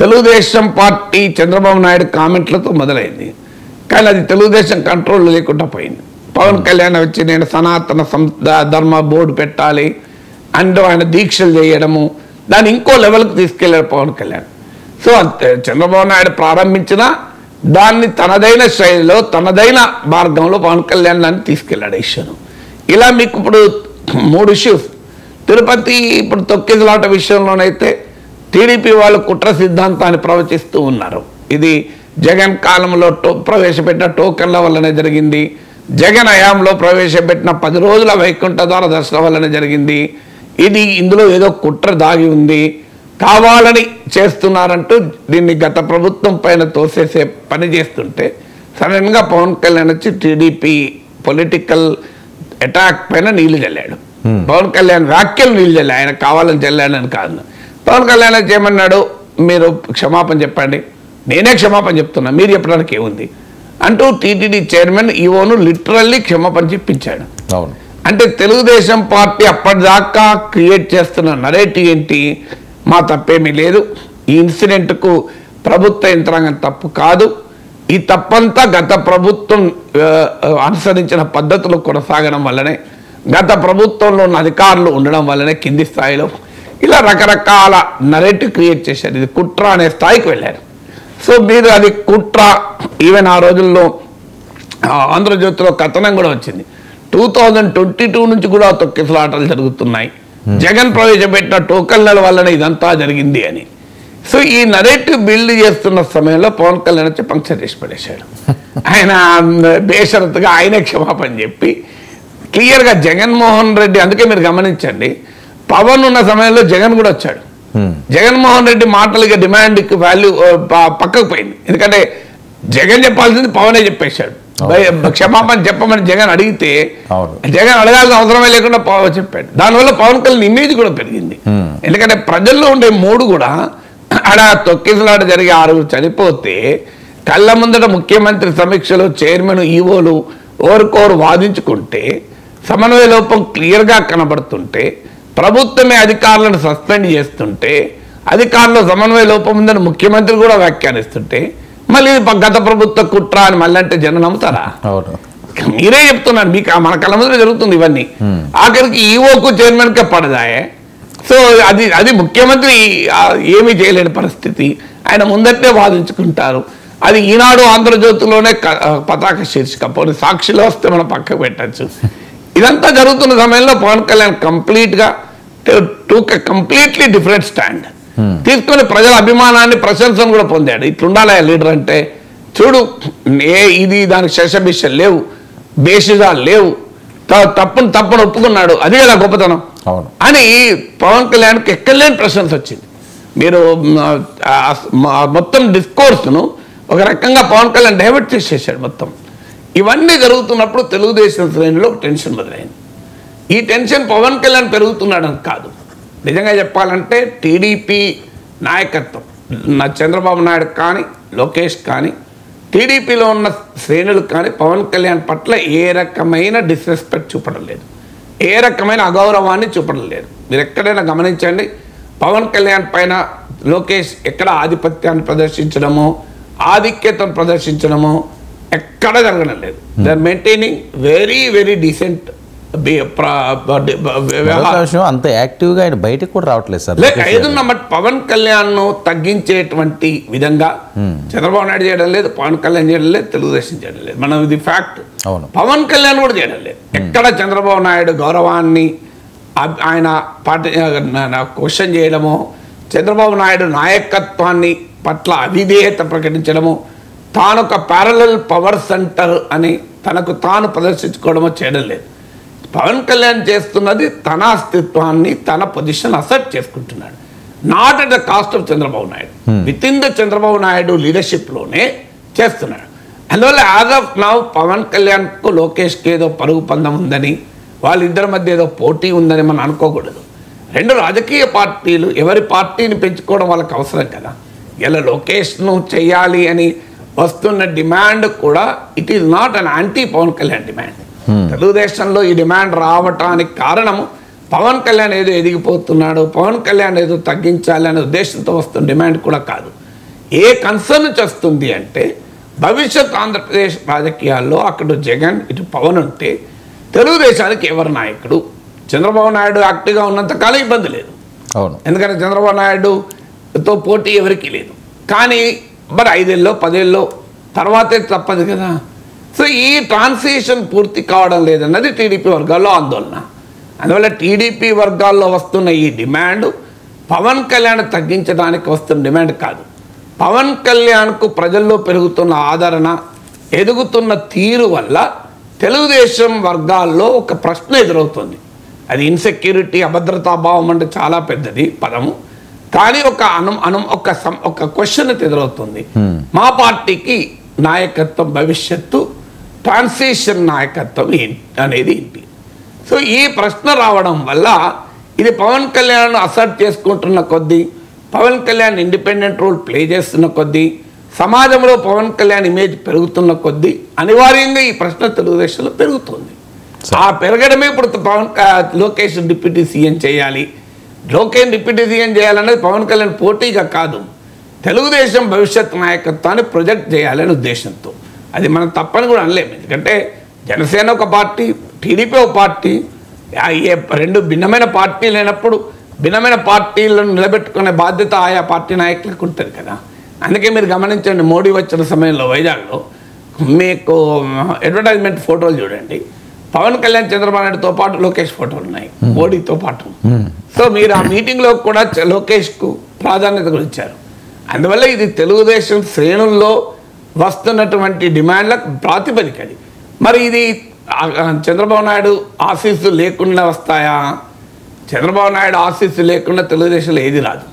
తెలుగుదేశం పార్టీ చంద్రబాబు నాయుడు కామెంట్లతో మొదలైంది, కానీ అది తెలుగుదేశం కంట్రోల్ లేకుండా పోయింది. పవన్ కళ్యాణ్ వచ్చి నేను సనాతన ధర్మ బోర్డు పెట్టాలి అండ్ ఆయన దీక్షలు చేయడము, దాన్ని ఇంకో లెవెల్కి తీసుకెళ్లారు పవన్ కళ్యాణ్. సో చంద్రబాబు నాయుడు ప్రారంభించిన దాన్ని తనదైన శైలిలో తనదైన మార్గంలో పవన్ కళ్యాణ్ దాన్ని తీసుకెళ్లాడు ఇష్యూను. ఇలా మీకు ఇప్పుడు 3 ఇష్యూస్ తిరుపతి ఇప్పుడు తొక్కిసలాట విషయంలోనైతే టీడీపీ వాళ్ళు కుట్ర సిద్ధాంతాన్ని ప్రవచిస్తూ ఉన్నారు. ఇది జగన్ కాలంలో ప్రవేశపెట్టిన టోకన్ల వల్లనే జరిగింది, జగన్ హయాంలో ప్రవేశపెట్టిన 10 రోజుల వైకుంఠ ద్వార దర్శనం వల్లనే జరిగింది, ఇది ఇందులో ఏదో కుట్ర దాగి ఉంది, కావాలని చేస్తున్నారంటూ దీన్ని గత ప్రభుత్వం పైన తోసేసే పని చేస్తుంటే సడన్గా పవన్ కళ్యాణ్ వచ్చి టీడీపీ పొలిటికల్ అటాక్ పైన నీళ్లు చల్లాడు. పవన్ కళ్యాణ్ వ్యాఖ్యలు నీళ్లు చల్లాడు, ఆయన కావాలని చల్లాడని కాదు. పవన్ కళ్యాణ్ చేయమన్నాడు, మీరు క్షమాపణ చెప్పండి, నేనే క్షమాపణ చెప్తున్నా, మీరు చెప్పడానికి ఏముంది అంటూ టీటీడీ చైర్మన్ ఈవోను లిటరల్లీ క్షమాపణ చెప్పించాడు. అంటే తెలుగుదేశం పార్టీ అప్పటిదాకా క్రియేట్ చేస్తున్న నరేటివ్ ఏంటి, మా తప్పేమీ లేదు, ఈ ఇన్సిడెంట్కు ప్రభుత్వ యంత్రాంగం తప్పు కాదు, ఈ తప్పంతా గత ప్రభుత్వం అనుసరించిన పద్ధతులు కొనసాగడం వల్లనే, గత ప్రభుత్వంలో ఉన్న అధికారులు ఉండడం వల్లనే కింది స్థాయిలో ఇలా రకరకాల నరేటివ్ క్రియేట్ చేశారు. ఇది కుట్ర అనే స్థాయికి వెళ్ళారు. సో మీరు అది కుట్ర, ఈవెన్ ఆ రోజుల్లో ఆంధ్రజ్యోతిలో కథనం కూడా వచ్చింది, 2022 నుంచి కూడా తొక్కిసలాటలు జరుగుతున్నాయి, జగన్ ప్రవేశపెట్టిన టోకన్ల వల్లనే ఇదంతా జరిగింది అని. సో ఈ నరేటివ్ బిల్డ్ చేస్తున్న సమయంలో పవన్ కళ్యాణ్ వచ్చి పంక్చర్ చేసి పడేశాడు. ఆయన బేషరతుగా ఆయనే క్షమాపణ చెప్పి క్లియర్గా జగన్మోహన్ రెడ్డి, అందుకే మీరు గమనించండి పవన్ ఉన్న సమయంలో జగన్ కూడా వచ్చాడు. జగన్మోహన్ రెడ్డి మాటలకి డిమాండ్కి వాల్యూ పక్కకు పోయింది, ఎందుకంటే జగన్ చెప్పాల్సింది పవనే చెప్పేశాడు. క్షమాపణ చెప్పమని జగన్ అడిగితే జగన్ అడగాల్సిన అవసరమే లేకుండా పవన్ చెప్పాడు. దానివల్ల పవన్ కళ్యాణ్ ఇమేజ్ కూడా పెరిగింది. ఎందుకంటే ప్రజల్లో ఉండే మూడు కూడా ఆడ తొక్కిసలాట జరిగి 6 చనిపోతే కళ్ళ ముందట ముఖ్యమంత్రి సమీక్షలో చైర్మన్ ఈవోలు ఓరుకోరు వాదించుకుంటే, సమన్వయ లోపం క్లియర్గా కనబడుతుంటే, ప్రభుత్వమే అధికారులను సస్పెండ్ చేస్తుంటే, అధికారులు సమన్వయ లోపం ఉందని ముఖ్యమంత్రి కూడా వ్యాఖ్యానిస్తుంటే, మళ్ళీ గత ప్రభుత్వ కుట్ర అని మళ్ళీ అంటే జనం నమ్ముతారా? మీరే చెప్తున్నారు, మీకు మన కళ్ళ ముందు జరుగుతుంది ఇవన్నీ. ఆఖరికి ఈవోకు చైర్మన్కే పడదాయే. సో అది ముఖ్యమంత్రి ఏమీ చేయలేని పరిస్థితి, ఆయన ముందటే వాదించుకుంటారు. అది ఈనాడు ఆంధ్రజ్యోతిలోనే పతాక శీర్షిక, పోనీ సాక్షిలో వస్తే మనం పక్కకు పెట్టచ్చు. ఇదంతా జరుగుతున్న సమయంలో పవన్ కళ్యాణ్ కంప్లీట్గా కంప్లీట్లీ డిఫరెంట్ స్టాండ్ తీసుకొని ప్రజల అభిమానాన్ని, ప్రశంసను కూడా పొందాడు. ఇట్లుండాలి లీడర్ అంటే, చూడు ఇది దానికి శశబిషలు లేవు, బేషిజాలు లేవు, తప్పును ఒప్పుకున్నాడు, అది కదా గొప్పతనం అని పవన్ కళ్యాణ్కి ఎక్కడలేని ప్రశంస వచ్చింది. మీరు మొత్తం డిస్కోర్స్ను ఒక రకంగా పవన్ కళ్యాణ్ డైవర్ట్ చేసేసాడు మొత్తం. ఇవన్నీ జరుగుతున్నప్పుడు తెలుగుదేశం శ్రేణిలో టెన్షన్ మొదలైంది. ఈ టెన్షన్ పవన్ కళ్యాణ్ పెరుగుతున్నాడని కాదు, నిజంగా చెప్పాలంటే టీడీపీ నాయకత్వం, చంద్రబాబు నాయుడు కానీ లోకేష్ కానీ టీడీపీలో ఉన్న శ్రేణులు కానీ పవన్ కళ్యాణ్ పట్ల ఏ రకమైన డిస్రెస్పెక్ట్ చూపడం లేదు, ఏ రకమైన అగౌరవాన్ని చూపడం లేదు. మీరు ఎక్కడైనా గమనించండి, పవన్ కళ్యాణ్ పైన లోకేష్ ఎక్కడ ఆధిపత్యాన్ని ప్రదర్శించడమో, ఆధిక్యతను ప్రదర్శించడమో ఎక్కడ జరగడం లేదు. They are maintaining very very decent మరొక విషయం, అంత యాక్టివ్గా ఆయన బయటకు కూడా రావట్లేదు సార్. లేక ఏదున్నా బట్ పవన్ కళ్యాణ్ ను తగ్గించేటువంటి విధంగా చంద్రబాబు నాయుడు చేయడం లేదు, పవన్ కళ్యాణ్ చేయడం లేదు, తెలుగుదేశం చేయడం లేదు. మనం ఇది ఫ్యాక్ట్. అవును. పవన్ కళ్యాణ్ కూడా చేయడం లేదు. ఎక్కడ చంద్రబాబు నాయుడు గౌరవాన్ని ఆయన పార్టీ క్వశ్చన్ చేయడమో, చంద్రబాబు నాయుడు నాయకత్వాన్ని పట్ల అవిధేయత ప్రకటించడము, తాను ఒక ప్యారలల్ పవర్ సెంటర్ అని తనకు తాను ప్రదర్శించుకోవడమో చేయడం లేదు. పవన్ కళ్యాణ్ చేస్తున్నది తన అస్తిత్వాన్ని, తన పొజిషన్ అసెప్ట్ చేసుకుంటున్నాడు. Not at the cost of Chandrababu Naidu. Within the Chandrababu Naidu లీడర్షిప్లోనే చేస్తున్నాడు. అందువల్ల యాజ్ ఆఫ్ నౌ పవన్ కళ్యాణ్కు లోకేష్కి ఏదో పరుగు పందం ఉందని, వాళ్ళిద్దరి మధ్య ఏదో పోటీ ఉందని మనం అనుకోకూడదు. రెండు రాజకీయ పార్టీలు ఎవరి పార్టీని పెంచుకోవడం వాళ్ళకి అవసరం కదా. ఇలా లోకేష్ను చెయ్యాలి అని వస్తున్న డిమాండ్ కూడా it is not an anti Pawan Kalyan demand. తెలుగుదేశంలో ఈ డిమాండ్ రావటానికి కారణము పవన్ కళ్యాణ్ ఏదో ఎదిగిపోతున్నాడు, పవన్ కళ్యాణ్ ఏదో తగ్గించాలి అనే ఉద్దేశంతో వస్తున్న డిమాండ్ కూడా కాదు. ఏ కన్సర్న్ చేస్తుంది అంటే భవిష్యత్ ఆంధ్రప్రదేశ్ రాజకీయాల్లో అక్కడ జగన్ ఇటు పవన్ ఉంటే తెలుగుదేశానికి ఎవరు నాయకుడు? చంద్రబాబు నాయుడు యాక్టివ్గా ఉన్నంత కాలం ఇబ్బంది లేదు. అవును. ఎందుకంటే చంద్రబాబు నాయుడుతో పోటీ ఎవరికి లేదు. కానీ మరి 5 ఏళ్ళలో 10 ఏళ్ళలో తర్వాతే తప్పదు కదా. సో ఈ ట్రాన్సిషన్ పూర్తి కావడం లేదన్నది టీడీపీ వర్గాల్లో ఆందోళన. అందువల్ల టీడీపీ వర్గాల్లో వస్తున్న ఈ డిమాండ్ పవన్ కళ్యాణ్ తగ్గించడానికి వస్తున్న డిమాండ్ కాదు. పవన్ కళ్యాణ్కు ప్రజల్లో పెరుగుతున్న ఆదరణ, ఎదుగుతున్న తీరు వల్ల తెలుగుదేశం వర్గాల్లో ఒక ప్రశ్న ఎదురవుతుంది. అది ఇన్సెక్యూరిటీ, అభద్రతాభావం అంటే చాలా పెద్దది పదము. కానీ ఒక క్వశ్చన్ ఎదురవుతుంది. మా పార్టీకి నాయకత్వం భవిష్యత్తు, ట్రాన్సిషన్ నాయకత్వం అనేది ఏంటి? సో ఈ ప్రశ్న రావడం వల్ల ఇది పవన్ కళ్యాణ్ అసర్ట్ చేసుకుంటున్న కొద్దీ, Pawan Kalyan independent role play చేస్తున్న కొద్దీ, సమాజంలో పవన్ కళ్యాణ్ ఇమేజ్ పెరుగుతున్న కొద్దీ అనివార్యంగా ఈ ప్రశ్న తెలుగుదేశంలో పెరుగుతుంది. ఆ పెరగడమే ఇప్పుడు లోకేష్ డిప్యూటీ సీఎం చేయాలి, లోకేష్ డిప్యూటీ సీఎం చేయాలనేది పవన్ కళ్యాణ్ పోటీగా కాదు, తెలుగుదేశం భవిష్యత్ నాయకత్వాన్ని ప్రొజెక్ట్ చేయాలనే ఉద్దేశంతో. అది మనం తప్పని కూడా అనలేము. ఎందుకంటే జనసేన ఒక పార్టీ, టీడీపీ ఒక పార్టీ, రెండు భిన్నమైన పార్టీలు లేనప్పుడు భిన్నమైన పార్టీలను నిలబెట్టుకునే బాధ్యత ఆయా పార్టీ నాయకులకు ఉంటుంది కదా. అందుకే మీరు గమనించండి, మోడీ వచ్చిన సమయంలో వైజాగ్లో మీకు అడ్వర్టైజ్మెంట్ ఫోటోలు చూడండి, పవన్ కళ్యాణ్ చంద్రబాబు నాయుడుతో పాటు లోకేష్ ఫోటోలు ఉన్నాయి, మోడీతో పాటు. సో మీరు ఆ మీటింగ్లో కూడా లోకేష్కు ప్రాధాన్యత కూడా ఇచ్చారు. అందువల్ల ఇది తెలుగుదేశం శ్రేణుల్లో వస్తున్నటువంటి డిమాండ్లకు ప్రాతిపదిక. అది మరి ఇది చంద్రబాబు నాయుడు ఆశీస్సులు లేకుండా వస్తాయా? చంద్రబాబు నాయుడు ఆశీస్సులు లేకుండా తెలుగుదేశంలో ఏది రాదు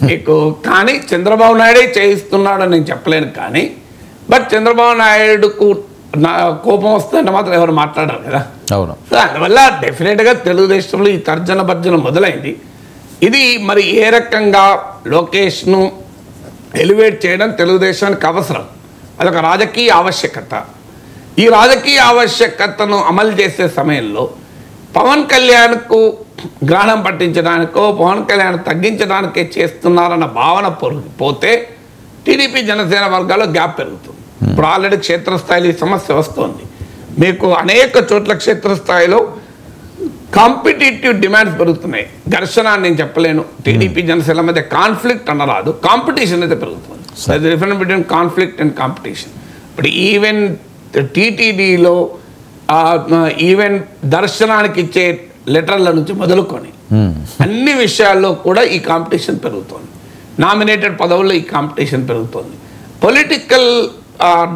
మీకు. కానీ చంద్రబాబు నాయుడే చేయిస్తున్నాడు నేను చెప్పలేను. కానీ బట్ చంద్రబాబు నాయుడుకు కోపం వస్తుందంటే మాత్రం ఎవరు మాట్లాడారు కదా. అవును. సో అందువల్ల డెఫినెట్గా తెలుగుదేశంలో ఈ తర్జన భర్జన మొదలైంది. ఇది మరి ఏ రకంగా లోకేష్ను ఎలివేట్ చేయడం తెలుగుదేశానికి అవసరం, అదొక రాజకీయ ఆవశ్యకత. ఈ రాజకీయ ఆవశ్యకతను అమలు చేసే సమయంలో పవన్ కళ్యాణ్కు గ్రహణం పట్టించడానికో, పవన్ కళ్యాణ్ తగ్గించడానికే చేస్తున్నారన్న భావన పోతే టీడీపీ జనసేన వర్గాల్లో గ్యాప్ పెరుగుతుంది. ఇప్పుడు ఆల్రెడీ క్షేత్రస్థాయిలో ఈ సమస్య వస్తుంది. మీకు అనేక చోట్ల క్షేత్రస్థాయిలో కాంపిటేటివ్ డిమాండ్స్ పెరుగుతున్నాయి. ఘర్షణ అని నేను చెప్పలేను, టీడీపీ జనసేన మధ్య కాన్ఫ్లిక్ట్ అనరాదు, కాంపిటీషన్ అయితే పెరుగుతుంది. Difference between conflict and competition. ఇప్పుడు ఈవెన్ టీటీడీలో ఈవెన్ దర్శనానికి ఇచ్చే లెటర్ల నుంచి మొదలుకొని అన్ని విషయాల్లో కూడా ఈ కాంపిటీషన్ పెరుగుతోంది. నామినేటెడ్ పదవుల్లో ఈ కాంపిటీషన్ పెరుగుతోంది. పొలిటికల్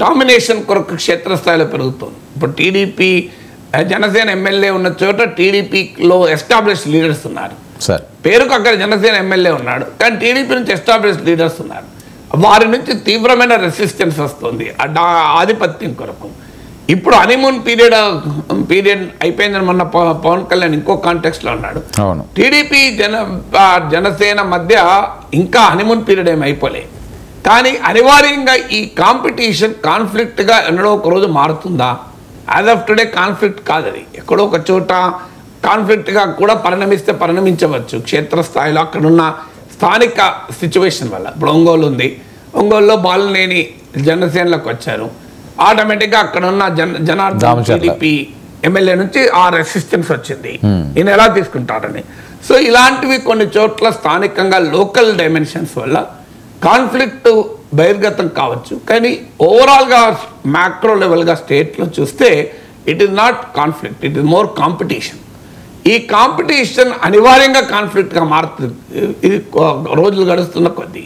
డామినేషన్ కొరకు క్షేత్రస్థాయిలో పెరుగుతోంది. ఇప్పుడు టీడీపీ జనసేన ఎమ్మెల్యే ఉన్న చోట టీడీపీలో ఎస్టాబ్లిష్ లీడర్స్ ఉన్నారు. పేరుకు అక్కడ జనసేన ఎమ్మెల్యే ఉన్నాడు, కానీ టీడీపీ నుంచి ఎస్టాబ్లిష్ లీడర్స్ ఉన్నారు. వారి నుంచి తీవ్రమైన రెసిస్టెన్స్ వస్తుంది ఆధిపత్యం కొరకు. ఇప్పుడు హనీమూన్ పీరియడ్ అయిపోయిందని మొన్న పవన్ కళ్యాణ్ ఇంకో కాంటెక్స్ట్లో ఉన్నాడు. టీడీపీ జనసేన మధ్య ఇంకా హనీమూన్ పీరియడ్ ఏమి అయిపోలేదు. కానీ అనివార్యంగా ఈ కాంపిటీషన్ కాన్ఫ్లిక్ట్గా ఎన్నడో ఒక రోజు మారుతుందా? యాజ్ ఆఫ్ టుడే కాన్ఫ్లిక్ట్ కాదు, అది ఎక్కడో ఒక చోట కాన్ఫ్లిక్ట్గా కూడా పరిణమించవచ్చు క్షేత్రస్థాయిలో అక్కడున్న స్థానిక సిచ్యువేషన్ వల్ల. ఇప్పుడు ఒంగోలు ఉంది, ఒంగోలులో బాలినేని జనసేనలోకి వచ్చారు, ఆటోమేటిక్గా అక్కడ ఉన్న జనార్దన్ టీడీపీ ఎమ్మెల్యే నుంచి ఆ రెసిస్టెన్స్ వచ్చింది, ఈయన ఎలా తీసుకుంటారని. సో ఇలాంటివి కొన్ని చోట్ల స్థానికంగా లోకల్ డైమెన్షన్స్ వల్ల కాన్ఫ్లిక్ట్ బహిర్గతం కావచ్చు. కానీ ఓవరాల్గా మ్యాక్రో లెవెల్గా స్టేట్లో చూస్తే it is not conflict, it is more competition. ఈ కాంపిటీషన్ అనివార్యంగా కాన్ఫ్లిక్ట్గా మారుతుంది ఇది రోజులు గడుస్తున్న కొద్దీ.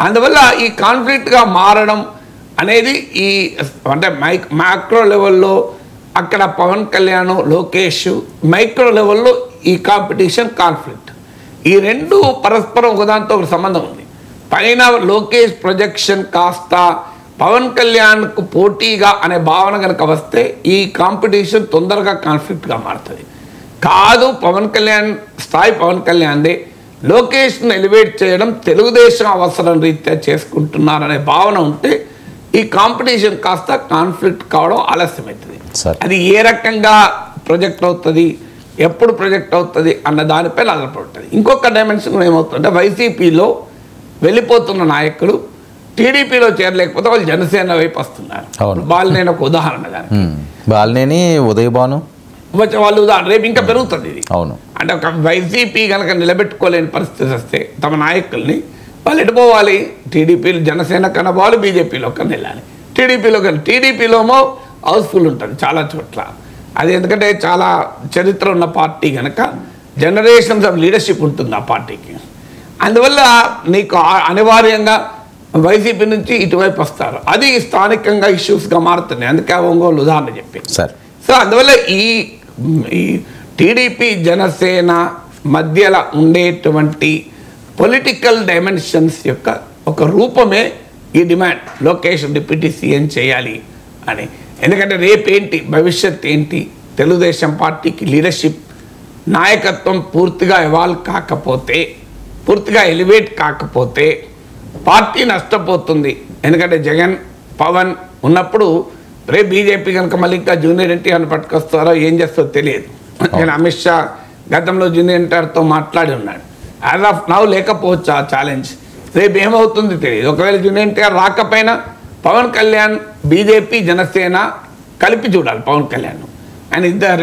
అందువల్ల ఈ కాన్ఫ్లిక్ట్గా మారడం అనేది ఈ అంటే మ్యాక్రో లెవెల్లో అక్కడ పవన్ కళ్యాణ్, లోకేష్, మైక్రో లెవెల్లో ఈ కాంపిటీషన్, కాన్ఫ్లిక్ట్, ఈ రెండు పరస్పరం ఒకదాంతో ఒక సంబంధం ఉంది. పైన లోకేష్ ప్రొజెక్షన్ కాస్త పవన్ కళ్యాణ్కు పోటీగా అనే భావన కనుక వస్తే ఈ కాంపిటీషన్ తొందరగా కాన్ఫ్లిక్ట్గా మారుతుంది. కాదు, పవన్ కళ్యాణ్ స్థాయి పవన్ కళ్యాణ్దే, లోకేష్ను ఎలివేట్ చేయడం తెలుగుదేశం అవసరం రీత్యా చేసుకుంటున్నారనే భావన ఉంటే ఈ కాంపిటీషన్ కాస్త కాన్ఫ్లిక్ట్ కావడం ఆలస్యమవుతుంది. అది ఏ రకంగా ప్రొజెక్ట్ అవుతుంది, ఎప్పుడు ప్రొజెక్ట్ అవుతుంది అన్న దానిపై ఆధారపడుతుంది. ఇంకొక డైమెన్షన్ ఏమవుతుందంటే వైసీపీలో వెళ్ళిపోతున్న నాయకులు టీడీపీలో చేరలేకపోతే వాళ్ళు జనసేన వైపు వస్తున్నారు. బాలినేని ఒక ఉదాహరణ, దానికి బాలినేని, ఉదయభాను వాళ్ళు ఉదాహరణ. రేపు ఇంకా పెరుగుతుంది ఇది. అవును, అంటే ఒక వైసీపీ కనుక నిలబెట్టుకోలేని పరిస్థితి వస్తే తమ నాయకుల్ని వాళ్ళు ఎటుపోవాలి, టీడీపీలో జనసేన కన్నా పోవాలి, బీజేపీలో కన్నా వెళ్ళాలి. టీడీపీలోమో హౌస్ఫుల్ ఉంటుంది చాలా చోట్ల. అది ఎందుకంటే చాలా చరిత్ర ఉన్న పార్టీ కనుక జనరేషన్స్ ఆఫ్ లీడర్షిప్ ఉంటుంది ఆ పార్టీకి. అందువల్ల నీకు అనివార్యంగా వైసీపీ నుంచి ఇటువైపు వస్తారు. అది స్థానికంగా ఇష్యూస్గా మారుతున్నాయి. అందుకే ఒంగోలు ఉదాహరణ చెప్పి. సో అందువల్ల ఈ టీడీపీ జనసేన మధ్యలో ఉండేటువంటి పొలిటికల్ డైమెన్షన్స్ యొక్క ఒక రూపమే ఈ డిమాండ్, లోకేష్ డిప్యూటీ సీఎం చేయాలి అని. ఎందుకంటే రేపేంటి భవిష్యత్ ఏంటి, తెలుగుదేశం పార్టీకి లీడర్షిప్ నాయకత్వం పూర్తిగా ఎవాల్వ్ కాకపోతే, పూర్తిగా ఎలివేట్ కాకపోతే పార్టీ నష్టపోతుంది. ఎందుకంటే జగన్, పవన్ ఉన్నప్పుడు రేపు బీజేపీ కనుక మళ్ళీ ఇంకా జూనియర్ ఎన్టీఆర్ని పట్టుకొస్తారో ఏం చేస్తారో తెలియదు. నేను అమిత్ షా గతంలో జూనియర్ ఎన్టీఆర్తో మాట్లాడి ఉన్నాడు. యాజ్ ఆఫ్ నౌ లేకపోవచ్చు ఆ ఛాలెంజ్, రేపు ఏమవుతుంది తెలియదు. ఒకవేళ జూనియర్ ఎన్టీఆర్ రాకపోయినా పవన్ కళ్యాణ్, బీజేపీ, జనసేన కలిపి చూడాలి పవన్ కళ్యాణ్. ఆయన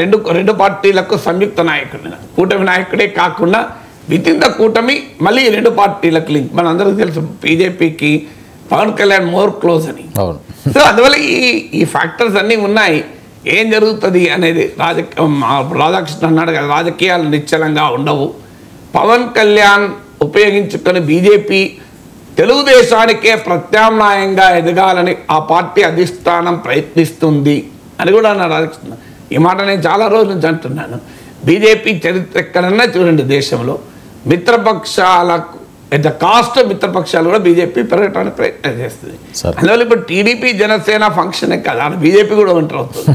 రెండు పార్టీలకు సంయుక్త నాయకుడు, కూటమి నాయకుడే కాకుండా విత్ ఇన్ ద కూటమి మళ్ళీ రెండు పార్టీలకు లింక్. మనందరికీ తెలుసు బీజేపీకి పవన్ కళ్యాణ్ మోర్ క్లోజ్ అని. సో అందువల్ల ఈ ఫ్యాక్టర్స్ అన్నీ ఉన్నాయి. ఏం జరుగుతుంది అనేది రాధాకృష్ణ అన్నాడు కదా, రాజకీయాలు నిశ్చలంగా ఉండవు. పవన్ కళ్యాణ్ ఉపయోగించుకొని బీజేపీ తెలుగుదేశానికే ప్రత్యామ్నాయంగా ఎదగాలని ఆ పార్టీ అధిష్టానం ప్రయత్నిస్తుంది అని కూడా అన్నారు రాధాకృష్ణ. ఈ మాట నేను చాలా రోజుల నుంచి అంటున్నాను. బీజేపీ చరిత్ర ఎక్కడన్నా చూడండి దేశంలో మిత్రపక్షాలకు ఎట్ ద కాస్ట్ మిత్రపక్షాలు కూడా బీజేపీ పెరగడానికి ప్రయత్నం చేస్తుంది. అందువల్ల ఇప్పుడు టీడీపీ జనసేన ఫంక్షనే కదా, బీజేపీ కూడా ఎంటర్ అవుతుంది.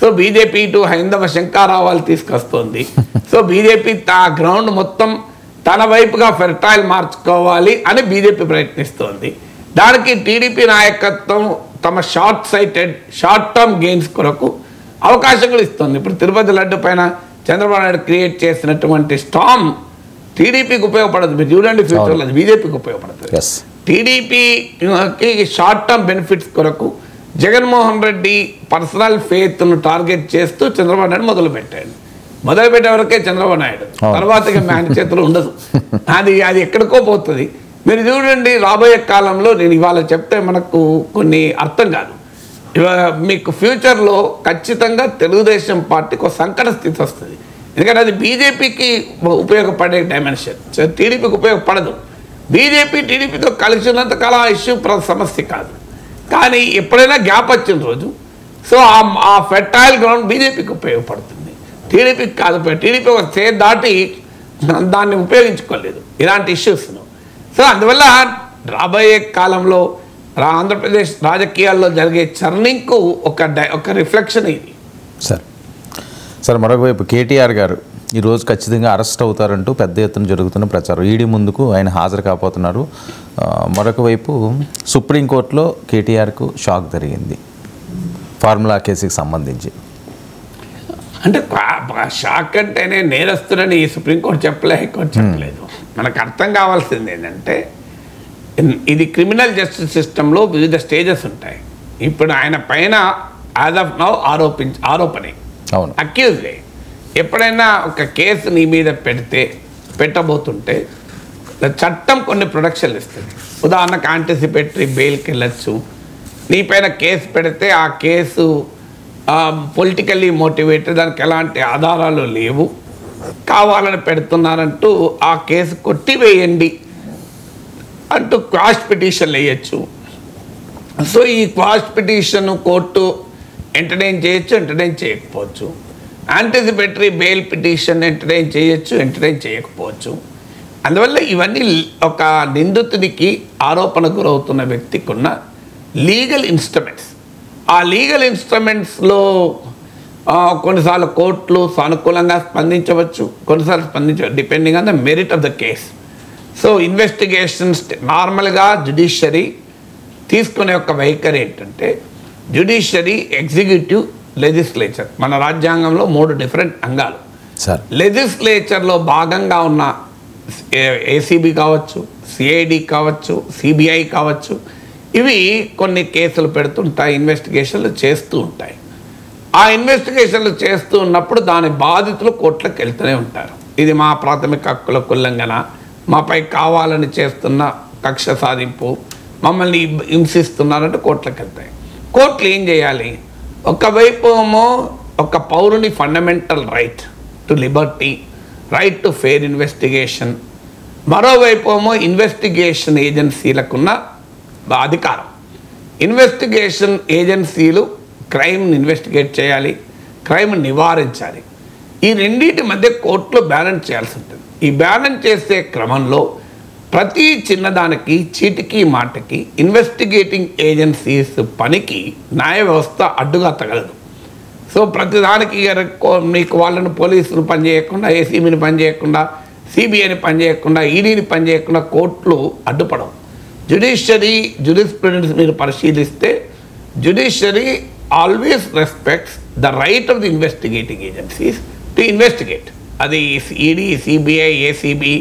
సో బీజేపీ ఇటు హైందవ శంకారావాలు తీసుకొస్తుంది. సో బీజేపీ ఆ గ్రౌండ్ మొత్తం తన వైపుగా ఫెర్టైల్ మార్చుకోవాలి అని బీజేపీ ప్రయత్నిస్తోంది. దానికి టీడీపీ నాయకత్వం తమ షార్ట్ టర్మ్ గెయిన్స్ కొరకు అవకాశం ఇస్తుంది. ఇప్పుడు తిరుపతి లడ్డు పైన చంద్రబాబు నాయుడు క్రియేట్ చేసినటువంటి స్టామ్ టీడీపీకి ఉపయోగపడదు. మీరు చూడండి ఫ్యూచర్లో అది బీజేపీకి ఉపయోగపడుతుంది. టీడీపీకి షార్ట్ టర్మ్ బెనిఫిట్స్ కొరకు జగన్మోహన్ రెడ్డి పర్సనల్ ఫెయిత్ను టార్గెట్ చేస్తూ చంద్రబాబు నాయుడు మొదలుపెట్టే వరకే చంద్రబాబు నాయుడు, తర్వాత ఆయన చేతులు ఉండదు. అది ఎక్కడికో పోతుంది. మీరు చూడండి రాబోయే కాలంలో, నేను ఇవాళ చెప్తే మనకు కొన్ని అర్థం కాదు, మీకు ఫ్యూచర్లో ఖచ్చితంగా తెలుగుదేశం పార్టీకి ఒక సంకట స్థితి వస్తుంది. ఎందుకంటే అది బీజేపీకి ఉపయోగపడే డైమెన్షన్, టీడీపీకి ఉపయోగపడదు. బీజేపీ టీడీపీతో కలిసి ఉన్నంత కాలం ఆ ఇష్యూ సమస్య కాదు. కానీ ఎప్పుడైనా గ్యాప్ వచ్చిన రోజు సో ఆ ఫెర్టైల్ గ్రౌండ్ బీజేపీకి ఉపయోగపడుతుంది, టీడీపీకి కాదు. టీడీపీ ఒక స్టేజ్ దాటి దాన్ని ఉపయోగించుకోలేదు ఇలాంటి ఇష్యూస్ను. సో అందువల్ల రాబోయే కాలంలో ఆంధ్రప్రదేశ్ రాజకీయాల్లో జరిగే చర్నింగ్కు ఒక రిఫ్లెక్షన్ ఇది. సార్ మరొకవైపు కేటీఆర్ గారు ఈరోజు ఖచ్చితంగా అరెస్ట్ అవుతారంటూ పెద్ద ఎత్తున జరుగుతున్న ప్రచారం, ఈడీ ముందుకు ఆయన హాజరు కాపోతున్నారు. మరొక వైపు సుప్రీంకోర్టులో కేటీఆర్కు షాక్ జరిగింది ఫార్ములా కేసుకి సంబంధించి. అంటే షాక్ అంటేనే నేరస్తులని సుప్రీంకోర్టు చెప్పలే, హైకోర్టు చెప్పలేదు. మనకు అర్థం కావాల్సింది ఏంటంటే ఇది క్రిమినల్ జస్టిస్ సిస్టంలో వివిధ స్టేజెస్ ఉంటాయి. ఇప్పుడు ఆయన పైన యాజ్ ఆఫ్ నౌ ఆరోపణే అవును. అక్యూజ్డే. ఎప్పుడైనా ఒక కేసు నీ మీద పెట్టబోతుంటే చట్టం కొన్ని ప్రొటెక్షన్లు ఇస్తుంది. ఉదాహరణకు యాంటిసిపేటరీ బెయిల్కి వెళ్ళచ్చు. నీ పైన కేసు పెడితే ఆ కేసు పొలిటికల్లీ మోటివేటెడ్, దానికి ఎలాంటి ఆధారాలు లేవు, కావాలని పెడుతున్నారంటూ ఆ కేసు కొట్టివేయండి అంటూ క్వాష్ పిటిషన్లు వేయచ్చు. సో ఈ క్వాష్ పిటిషన్ కోర్టు ఎంటర్టైన్ చేయొచ్చు, ఎంటర్టైన్ చేయకపోవచ్చు. యాంటిసిపేటరీ బెయిల్ పిటిషన్ ఎంటర్టైన్ చేయొచ్చు, ఎంటర్టైన్ చేయకపోవచ్చు. అందువల్ల ఇవన్నీ ఒక నిందితుడికి ఆరోపణ గురవుతున్న వ్యక్తికి ఉన్న లీగల్ ఇన్స్ట్రుమెంట్స్. ఆ లీగల్ ఇన్స్ట్రుమెంట్స్లో కొన్నిసార్లు కోర్టులు సానుకూలంగా స్పందించవచ్చు, కొన్నిసార్లు స్పందించవచ్చు, depending on the merit of the case. So investigations నార్మల్గా జ్యుడిషియరీ తీసుకునే ఒక వైఖరి ఏంటంటే, జ్యుడిషియరీ, ఎగ్జిక్యూటివ్, లెజిస్లేచర్. మన రాజ్యాంగంలో 3 డిఫరెంట్ అంగాలు. లెజిస్లేచర్లో భాగంగా ఉన్న ఏసీబీ కావచ్చు, సిఐడి కావచ్చు, సిబిఐ కావచ్చు, ఇవి కొన్ని కేసులు పెడుతుంటాయి, ఇన్వెస్టిగేషన్లు చేస్తూ ఉంటాయి. ఆ ఇన్వెస్టిగేషన్లు చేస్తూ ఉన్నప్పుడు దాని బాధితులు కోర్టులకు వెళ్తూనే ఉంటారు. ఇది మా ప్రాథమిక హక్కుల ఉల్లంఘన, మాపై కావాలని చేస్తున్న కక్ష సాధింపు, మమ్మల్ని హింసిస్తున్నారంటే కోర్టులకు వెళ్తాయి. కోర్టులు ఏం చేయాలి? ఒకవైపు ఏమో ఒక పౌరుని fundamental right to liberty, right to fair investigation, మరోవైపు ఏమో ఇన్వెస్టిగేషన్ ఏజెన్సీలకున్న అధికారం. ఇన్వెస్టిగేషన్ ఏజెన్సీలు క్రైమ్ని ఇన్వెస్టిగేట్ చేయాలి, క్రైమ్ నివారించాలి. ఈ రెండింటి మధ్య కోర్టులో బ్యాలెన్స్ చేయాల్సి ఉంటుంది. ఈ బ్యాలెన్స్ చేసే క్రమంలో ప్రతి చిన్నదానికి, చీటికి మాటకి ఇన్వెస్టిగేటింగ్ ఏజెన్సీస్ పనికి న్యాయ వ్యవస్థ అడ్డుగా తగలదు. సో ప్రతిదానికి మీకు వాళ్ళని పోలీసులు పనిచేయకుండా, ఏసీబీని పనిచేయకుండా, సిబిఐని పనిచేయకుండా, ఈడీని పనిచేయకుండా కోర్టులు అడ్డుపడవు. జ్యుడిషియరీ జురిస్ప్రుడెన్స్ మీరు పరిశీలిస్తే judiciary always respects the right of the investigating agencies to investigate. అది ఈడీ, సిబిఐ, ఏసీబీ,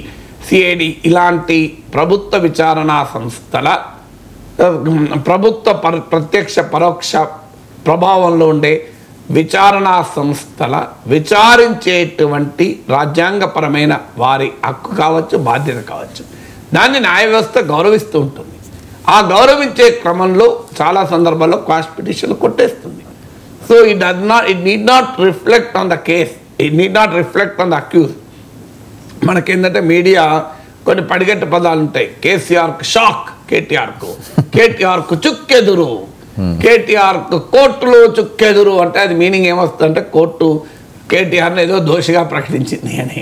సిఐడి ఇలాంటి ప్రభుత్వ విచారణా సంస్థల ప్రభుత్వ ప్రత్యక్ష పరోక్ష ప్రభావంలో ఉండే విచారణా సంస్థల విచారించేటువంటి రాజ్యాంగపరమైన వారి హక్కు కావచ్చు, బాధ్యత కావచ్చు, దాన్ని న్యాయ వ్యవస్థ గౌరవిస్తూ ఉంటుంది. ఆ గౌరవించే క్రమంలో చాలా సందర్భాల్లో క్వాష్ పిటిషన్లు కొట్టేస్తుంది. So it need not reflect on the case, it need not reflect on the accused. మనకేంటంటే మీడియా కొన్ని పడిగట్టు పదాలు ఉంటాయి. కేసీఆర్కు షాక్, కేటీఆర్కు చుక్కెదురు, కేటీఆర్కు కోర్టులో చుక్కెదురు అంటే అది మీనింగ్ ఏమొస్తుందంటే కోర్టు కేటీఆర్ని ఏదో దోషిగా ప్రకటించింది అని.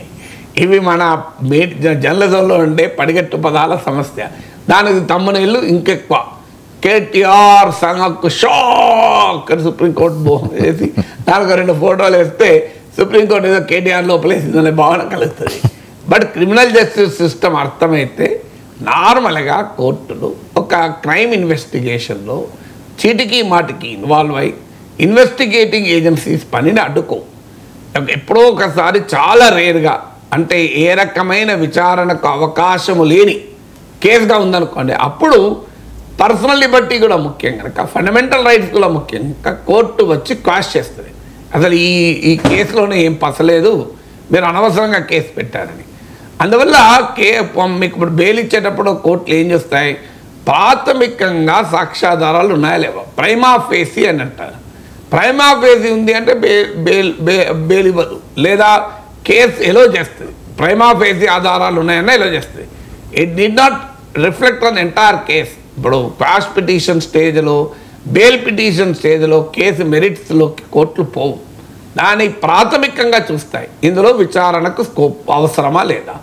ఇవి మన జర్నలిజంలో ఉండే పడిగట్టు పదాల సమస్య. దానికి తమ్మునేళ్ళు ఇంకెక్కువ. కేటీఆర్ సంఘకు షాక్ అని సుప్రీంకోర్టు వేసి దానికి 2 ఫోటోలు వేస్తే సుప్రీంకోర్టు ఏదో కేటీఆర్ లోపలేసిందనే భావన కలుగుతుంది. బట్ క్రిమినల్ జస్టిస్ సిస్టమ్ అర్థమైతే నార్మల్గా కోర్టులు ఒక క్రైమ్ ఇన్వెస్టిగేషన్లో చీటికి మాటికి ఇన్వాల్వ్ అయ్యి ఇన్వెస్టిగేటింగ్ ఏజెన్సీస్ పనిని అడ్డుకో. ఎప్పుడో ఒకసారి చాలా రేర్గా, అంటే ఏ రకమైన విచారణకు అవకాశము లేని కేసుగా ఉందనుకోండి, అప్పుడు పర్సనల్ లిబర్టీ కూడా ముఖ్యం కనుక, ఫండమెంటల్ రైట్స్ కూడా ముఖ్యం కనుక కోర్టు వచ్చి క్వాష్ చేస్తుంది. అసలు ఈ కేసులోనే ఏం పసలేదు, మీరు అనవసరంగా కేసు పెట్టారని. అందువల్ల మీకు ఇప్పుడు బెయిల్ ఇచ్చేటప్పుడు కోర్టులు ఏం చేస్తాయి? ప్రాథమికంగా సాక్ష్యాధారాలు ఉన్నాయా లేవా, ప్రైమా ఫేసి అని అంటారు. ప్రైమా ఫేసి ఉంది అంటే బెయిల్ ఇవ్వదు, లేదా కేసు ఎలో చేస్తుంది. ప్రైమా ఫేసి ఆధారాలు ఉన్నాయన్నా ఎలో చేస్తుంది. It did not reflect on entire case. ఇప్పుడు క్వాష్ పిటిషన్ స్టేజ్లో, బెయిల్ పిటిషన్ స్టేజ్లో కేసు మెరిట్స్లోకి కోర్టులు పోవు. దాన్ని ప్రాథమికంగా చూస్తాయి. ఇందులో విచారణకు స్కోప్ అవసరమా లేదా,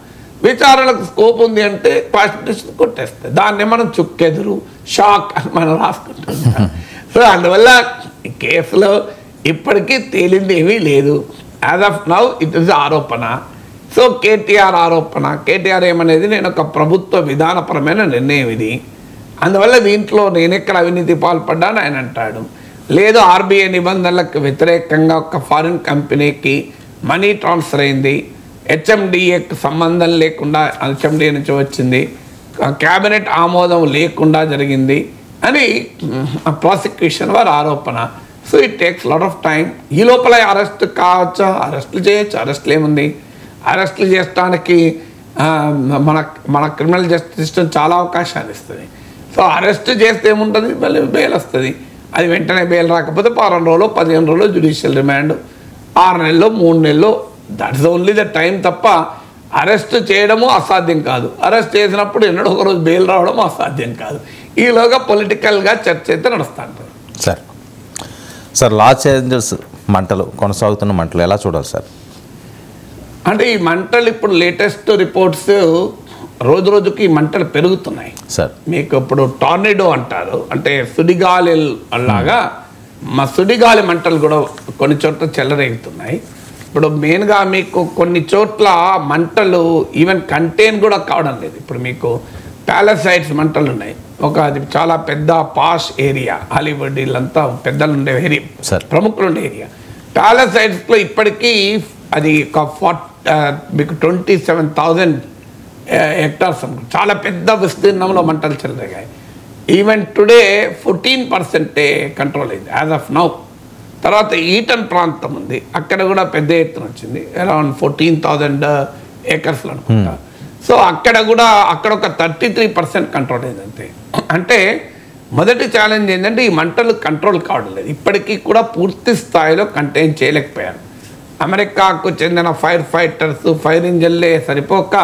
విచారణకు స్కోప్ ఉంది అంటే క్వాష్ పిటిషన్ కొట్టేస్తాయి. దాన్ని మనం చుక్కెదురు, షాక్ అని మనం రాసుకుంటున్నాం. సో అందువల్ల ఈ కేసులో ఇప్పటికీ తేలింది ఏమీ లేదు. As of now it is ఆరోపణ. సో కేటీఆర్ ఆరోపణ, కేటీఆర్ ఏమనేది నేను ఒక ప్రభుత్వ విధానపరమైన నిర్ణయం ఇది, అందువల్ల దీంట్లో నేను ఎక్కడ అవినీతి పాల్పడ్డాను ఆయన అంటాడు. లేదు ఆర్బీఐ నిబంధనలకు వ్యతిరేకంగా ఒక ఫారిన్ కంపెనీకి మనీ ట్రాన్స్ఫర్ అయింది, హెచ్ఎండిఏకి సంబంధం లేకుండా హెచ్ఎండిఏ నుంచి వచ్చింది, క్యాబినెట్ ఆమోదం లేకుండా జరిగింది అని ప్రాసిక్యూషన్ వారి ఆరోపణ. So it takes lot of time. ఈ లోపల అరెస్ట్ కావచ్చా, అరెస్టులు చేయొచ్చు, అరెస్టులు ఏముంది, అరెస్టులు చేయడానికి మన క్రిమినల్ జస్టిస్ సిస్టమ్ చాలా అవకాశాలు ఇస్తుంది. సో అరెస్ట్ చేస్తే ఏముంటుంది, మళ్ళీ బెయిల్ వస్తుంది. అది వెంటనే బెయిల్ రాకపోతే 10 రోజులు 15 రోజులు జ్యుడిషియల్ రిమాండ్, 6 నెలలు 3 నెలలు, దట్స్ ఓన్లీ ద టైం తప్ప అరెస్ట్ చేయడము అసాధ్యం కాదు. అరెస్ట్ చేసినప్పుడు ఎన్నడో ఒక రోజు బెయిల్ రావడం అసాధ్యం కాదు. ఈలోగా పొలిటికల్గా చర్చ అయితే నడుస్తూ ఉంటుంది. సార్ లాస్ ఏంజల్స్ మంటలు కొనసాగుతున్న మంటలు ఎలా చూడాలి సార్? అంటే ఈ మంటలు ఇప్పుడు లేటెస్ట్ రిపోర్ట్స్ రోజు రోజుకి ఈ మంటలు పెరుగుతున్నాయి సార్. మీకు ఇప్పుడు టార్నేడో అంటారు, అంటే సుడిగాలి అలాగా మా సుడిగాలి మంటలు కూడా కొన్ని చోట్ల చెలరేగుతున్నాయి. ఇప్పుడు మెయిన్గా మీకు కొన్ని చోట్ల మంటలు ఈవెన్ కంటైన్ కూడా కావడం లేదు. ఇప్పుడు మీకు ప్యాలసైడ్స్ మంటలు ఉన్నాయి, అది చాలా పెద్ద పాష్ ఏరియా, హాలీవుడ్ వీళ్ళంతా పెద్దలు ఉండే ఏరియా, ప్రముఖులు ఉండే ఏరియా. ప్యాలసైడ్స్లో ఇప్పటికీ అది ఒక మీకు 27,000 హెక్టార్స్ చాలా పెద్ద విస్తీర్ణంలో మంటలు చెలరేగాయి. ఈవెన్ టుడే 14% కంట్రోల్ అయింది యాజ్ ఆఫ్ నౌ. తర్వాత ఈటన్ ప్రాంతం ఉంది, అక్కడ కూడా పెద్ద ఎత్తున వచ్చింది, అరౌండ్ 14,000 ఏకర్స్లో అనుకుంటా. సో అక్కడ కూడా ఒక 33% కంట్రోల్ అయింది అంతే. అంటే మొదటి ఛాలెంజ్ ఏంటంటే ఈ మంటలు కంట్రోల్ కావడం లేదు, ఇప్పటికీ కూడా పూర్తి స్థాయిలో కంటైన్ చేయలేకపోయారు. అమెరికాకు చెందిన ఫైర్ ఫైటర్స్, ఫైర్ ఇంజన్లే సరిపోక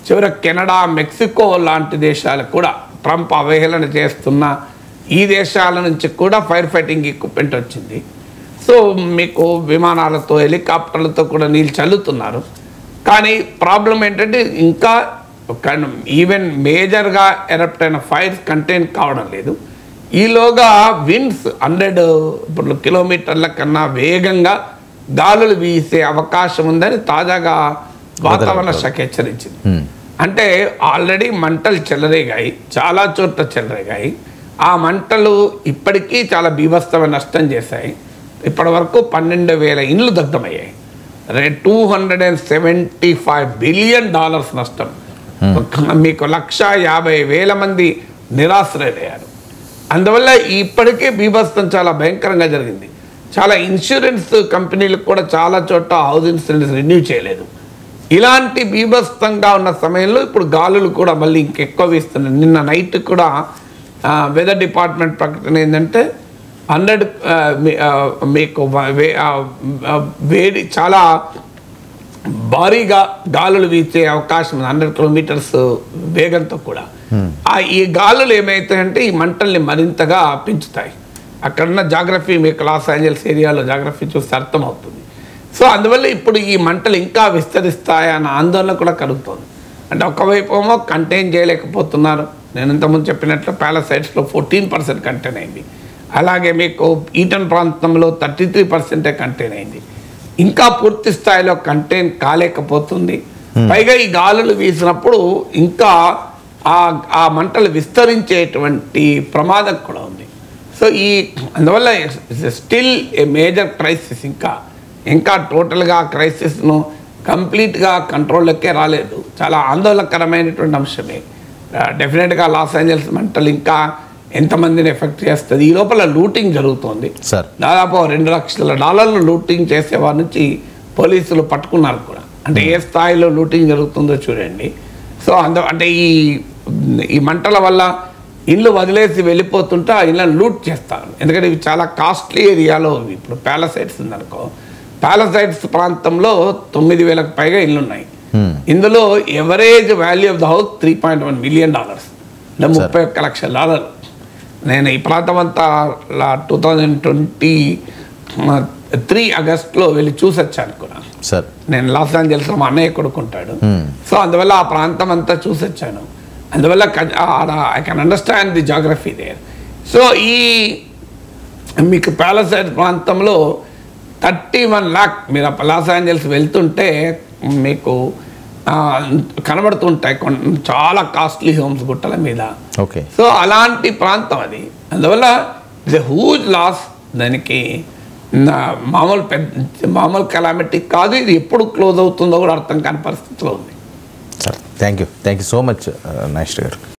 చివరికి కెనడా, మెక్సికో లాంటి దేశాలకు కూడా ట్రంప్ అవహేళన చేస్తున్న ఈ దేశాల నుంచి కూడా ఫైర్ ఫైటింగ్ ఎక్విప్మెంట్ వచ్చింది. సో మీకు విమానాలతో, హెలికాప్టర్లతో కూడా నీళ్ళు చల్లుతున్నారు. కానీ ప్రాబ్లం ఏంటంటే ఇంకా ఈవెన్ మేజర్గా ఎరప్ట్ అయిన ఫైర్స్ కంటైన్ కావడం లేదు. ఈలోగా విండ్స్ 100 కిలోమీటర్ల కన్నా వేగంగా గాలులు వీసే అవకాశం ఉందని తాజాగా వాతావరణ శాఖ హెచ్చరించింది. అంటే ఆల్రెడీ మంటలు చెలరేగాయి, చాలా చోట్ల చెలరేగాయి. ఆ మంటలు ఇప్పటికీ చాలా బీభత్సమైన నష్టం చేశాయి. ఇప్పటి వరకు 12,000 ఇండ్లు దగ్ధమయ్యాయి, $275 బిలియన్ నష్టం. మీకు 150,000 మంది నిరాశ్రయులయ్యారు. అందువల్ల ఇప్పటికే బీభత్సం చాలా భయంకరంగా జరిగింది. చాలా ఇన్సూరెన్స్ కంపెనీలకు కూడా చాలా చోట్ల హౌస్ ఇన్సూరెన్స్ రెన్యూ చేయలేదు. ఇలాంటి బీభత్సంగా ఉన్న సమయంలో ఇప్పుడు గాలులు కూడా మళ్ళీ ఇంకెక్కువ వీస్తున్నాయి. నిన్న నైట్ కూడా వెదర్ డిపార్ట్మెంట్ ప్రకటన ఏంటంటే 100 మీకు వేడి చాలా భారీగా గాలులు వీచే అవకాశం 100 కిలోమీటర్స్ వేగంతో కూడా. ఈ గాలులు ఏమవుతాయంటే ఈ మంటల్ని మరింతగా పెంచుతాయి. అక్కడున్న జాగ్రఫీ మీకు లాస్ ఏంజల్స్ ఏరియాలో జాగ్రఫీ చూస్తే అర్థమవుతుంది. సో అందువల్ల ఇప్పుడు ఈ మంటలు ఇంకా విస్తరిస్తాయన్న ఆందోళన కూడా కలుగుతుంది. అంటే ఒకవైపు ఏమో కంటైన్ చేయలేకపోతున్నారు, నేను ఇంతకుముందు చెప్పినట్లు ప్యాలసైడ్స్లో 14% కంటైన్ అయింది, అలాగే మీకు ఈటన్ ప్రాంతంలో 33% కంటైన్ అయింది. ఇంకా పూర్తి స్థాయిలో కంటైన్ కాలేకపోతుంది. పైగా ఈ గాలులు వీసినప్పుడు ఇంకా ఆ మంటలు విస్తరించేటువంటి ప్రమాదం కూడా ఉంది. సో అందువల్ల స్టిల్ ఏ మేజర్ క్రైసిస్, ఇంకా టోటల్గా క్రైసిస్ను కంప్లీట్గా కంట్రోల్లోకే రాలేదు. చాలా ఆందోళనకరమైనటువంటి అంశమే. డెఫినెట్గా లాస్ ఏంజల్స్ మంటలు ఇంకా ఎంతమందిని ఎఫెక్ట్ చేస్తుంది. ఈ లోపల లూటింగ్ జరుగుతోంది. దాదాపు $2 లక్షల లూటింగ్ చేసే వారి నుంచి పోలీసులు పట్టుకున్నారు కూడా. అంటే ఏ స్థాయిలో లూటింగ్ జరుగుతుందో చూడండి. సో అంటే ఈ మంటల వల్ల ఇల్లు వదిలేసి వెళ్ళిపోతుంటే ఆ ఇళ్ళని లూట్ చేస్తారు. ఎందుకంటే ఇవి చాలా కాస్ట్లీ ఏరియాలో. ఇప్పుడు ప్యాలసైడ్స్ ఉందనుకో, ప్యాలసైడ్స్ ప్రాంతంలో 9,000కు పైగా ఇళ్ళు ఉన్నాయి. ఇందులో average value of the house $3.1 million, అంటే $31 లక్షల. నేను ఈ ప్రాంతం అంతా 2023 ఆగస్టులో వెళ్ళి చూసొచ్చాను కూడా. నేను లాస్ ఏంజల్స్లో మా అన్నయ్య కొడుకుంటాడు. సో అందువల్ల ఆ ప్రాంతం అంతా చూసొచ్చాను. అందువల్ల I can understand the geography there. So మీకు ప్యాలసైడ్ ప్రాంతంలో 31 లాక్ మీరు లాస్ ఏంజల్స్ వెళ్తుంటే మీకు కనబడుతుంటాయి చాలా కాస్ట్లీ హోమ్స్ గుట్టల మీద. సో అలాంటి ప్రాంతం అది. అందువల్ల ఇట్స్ ఎ హ్యూజ్ లాస్. దానికి మామూలు కెలామిటీ కాదు. ఇది ఎప్పుడు క్లోజ్ అవుతుందో కూడా అర్థం కాని పరిస్థితిలో ఉంది. Thank you so much Nagesh గారు.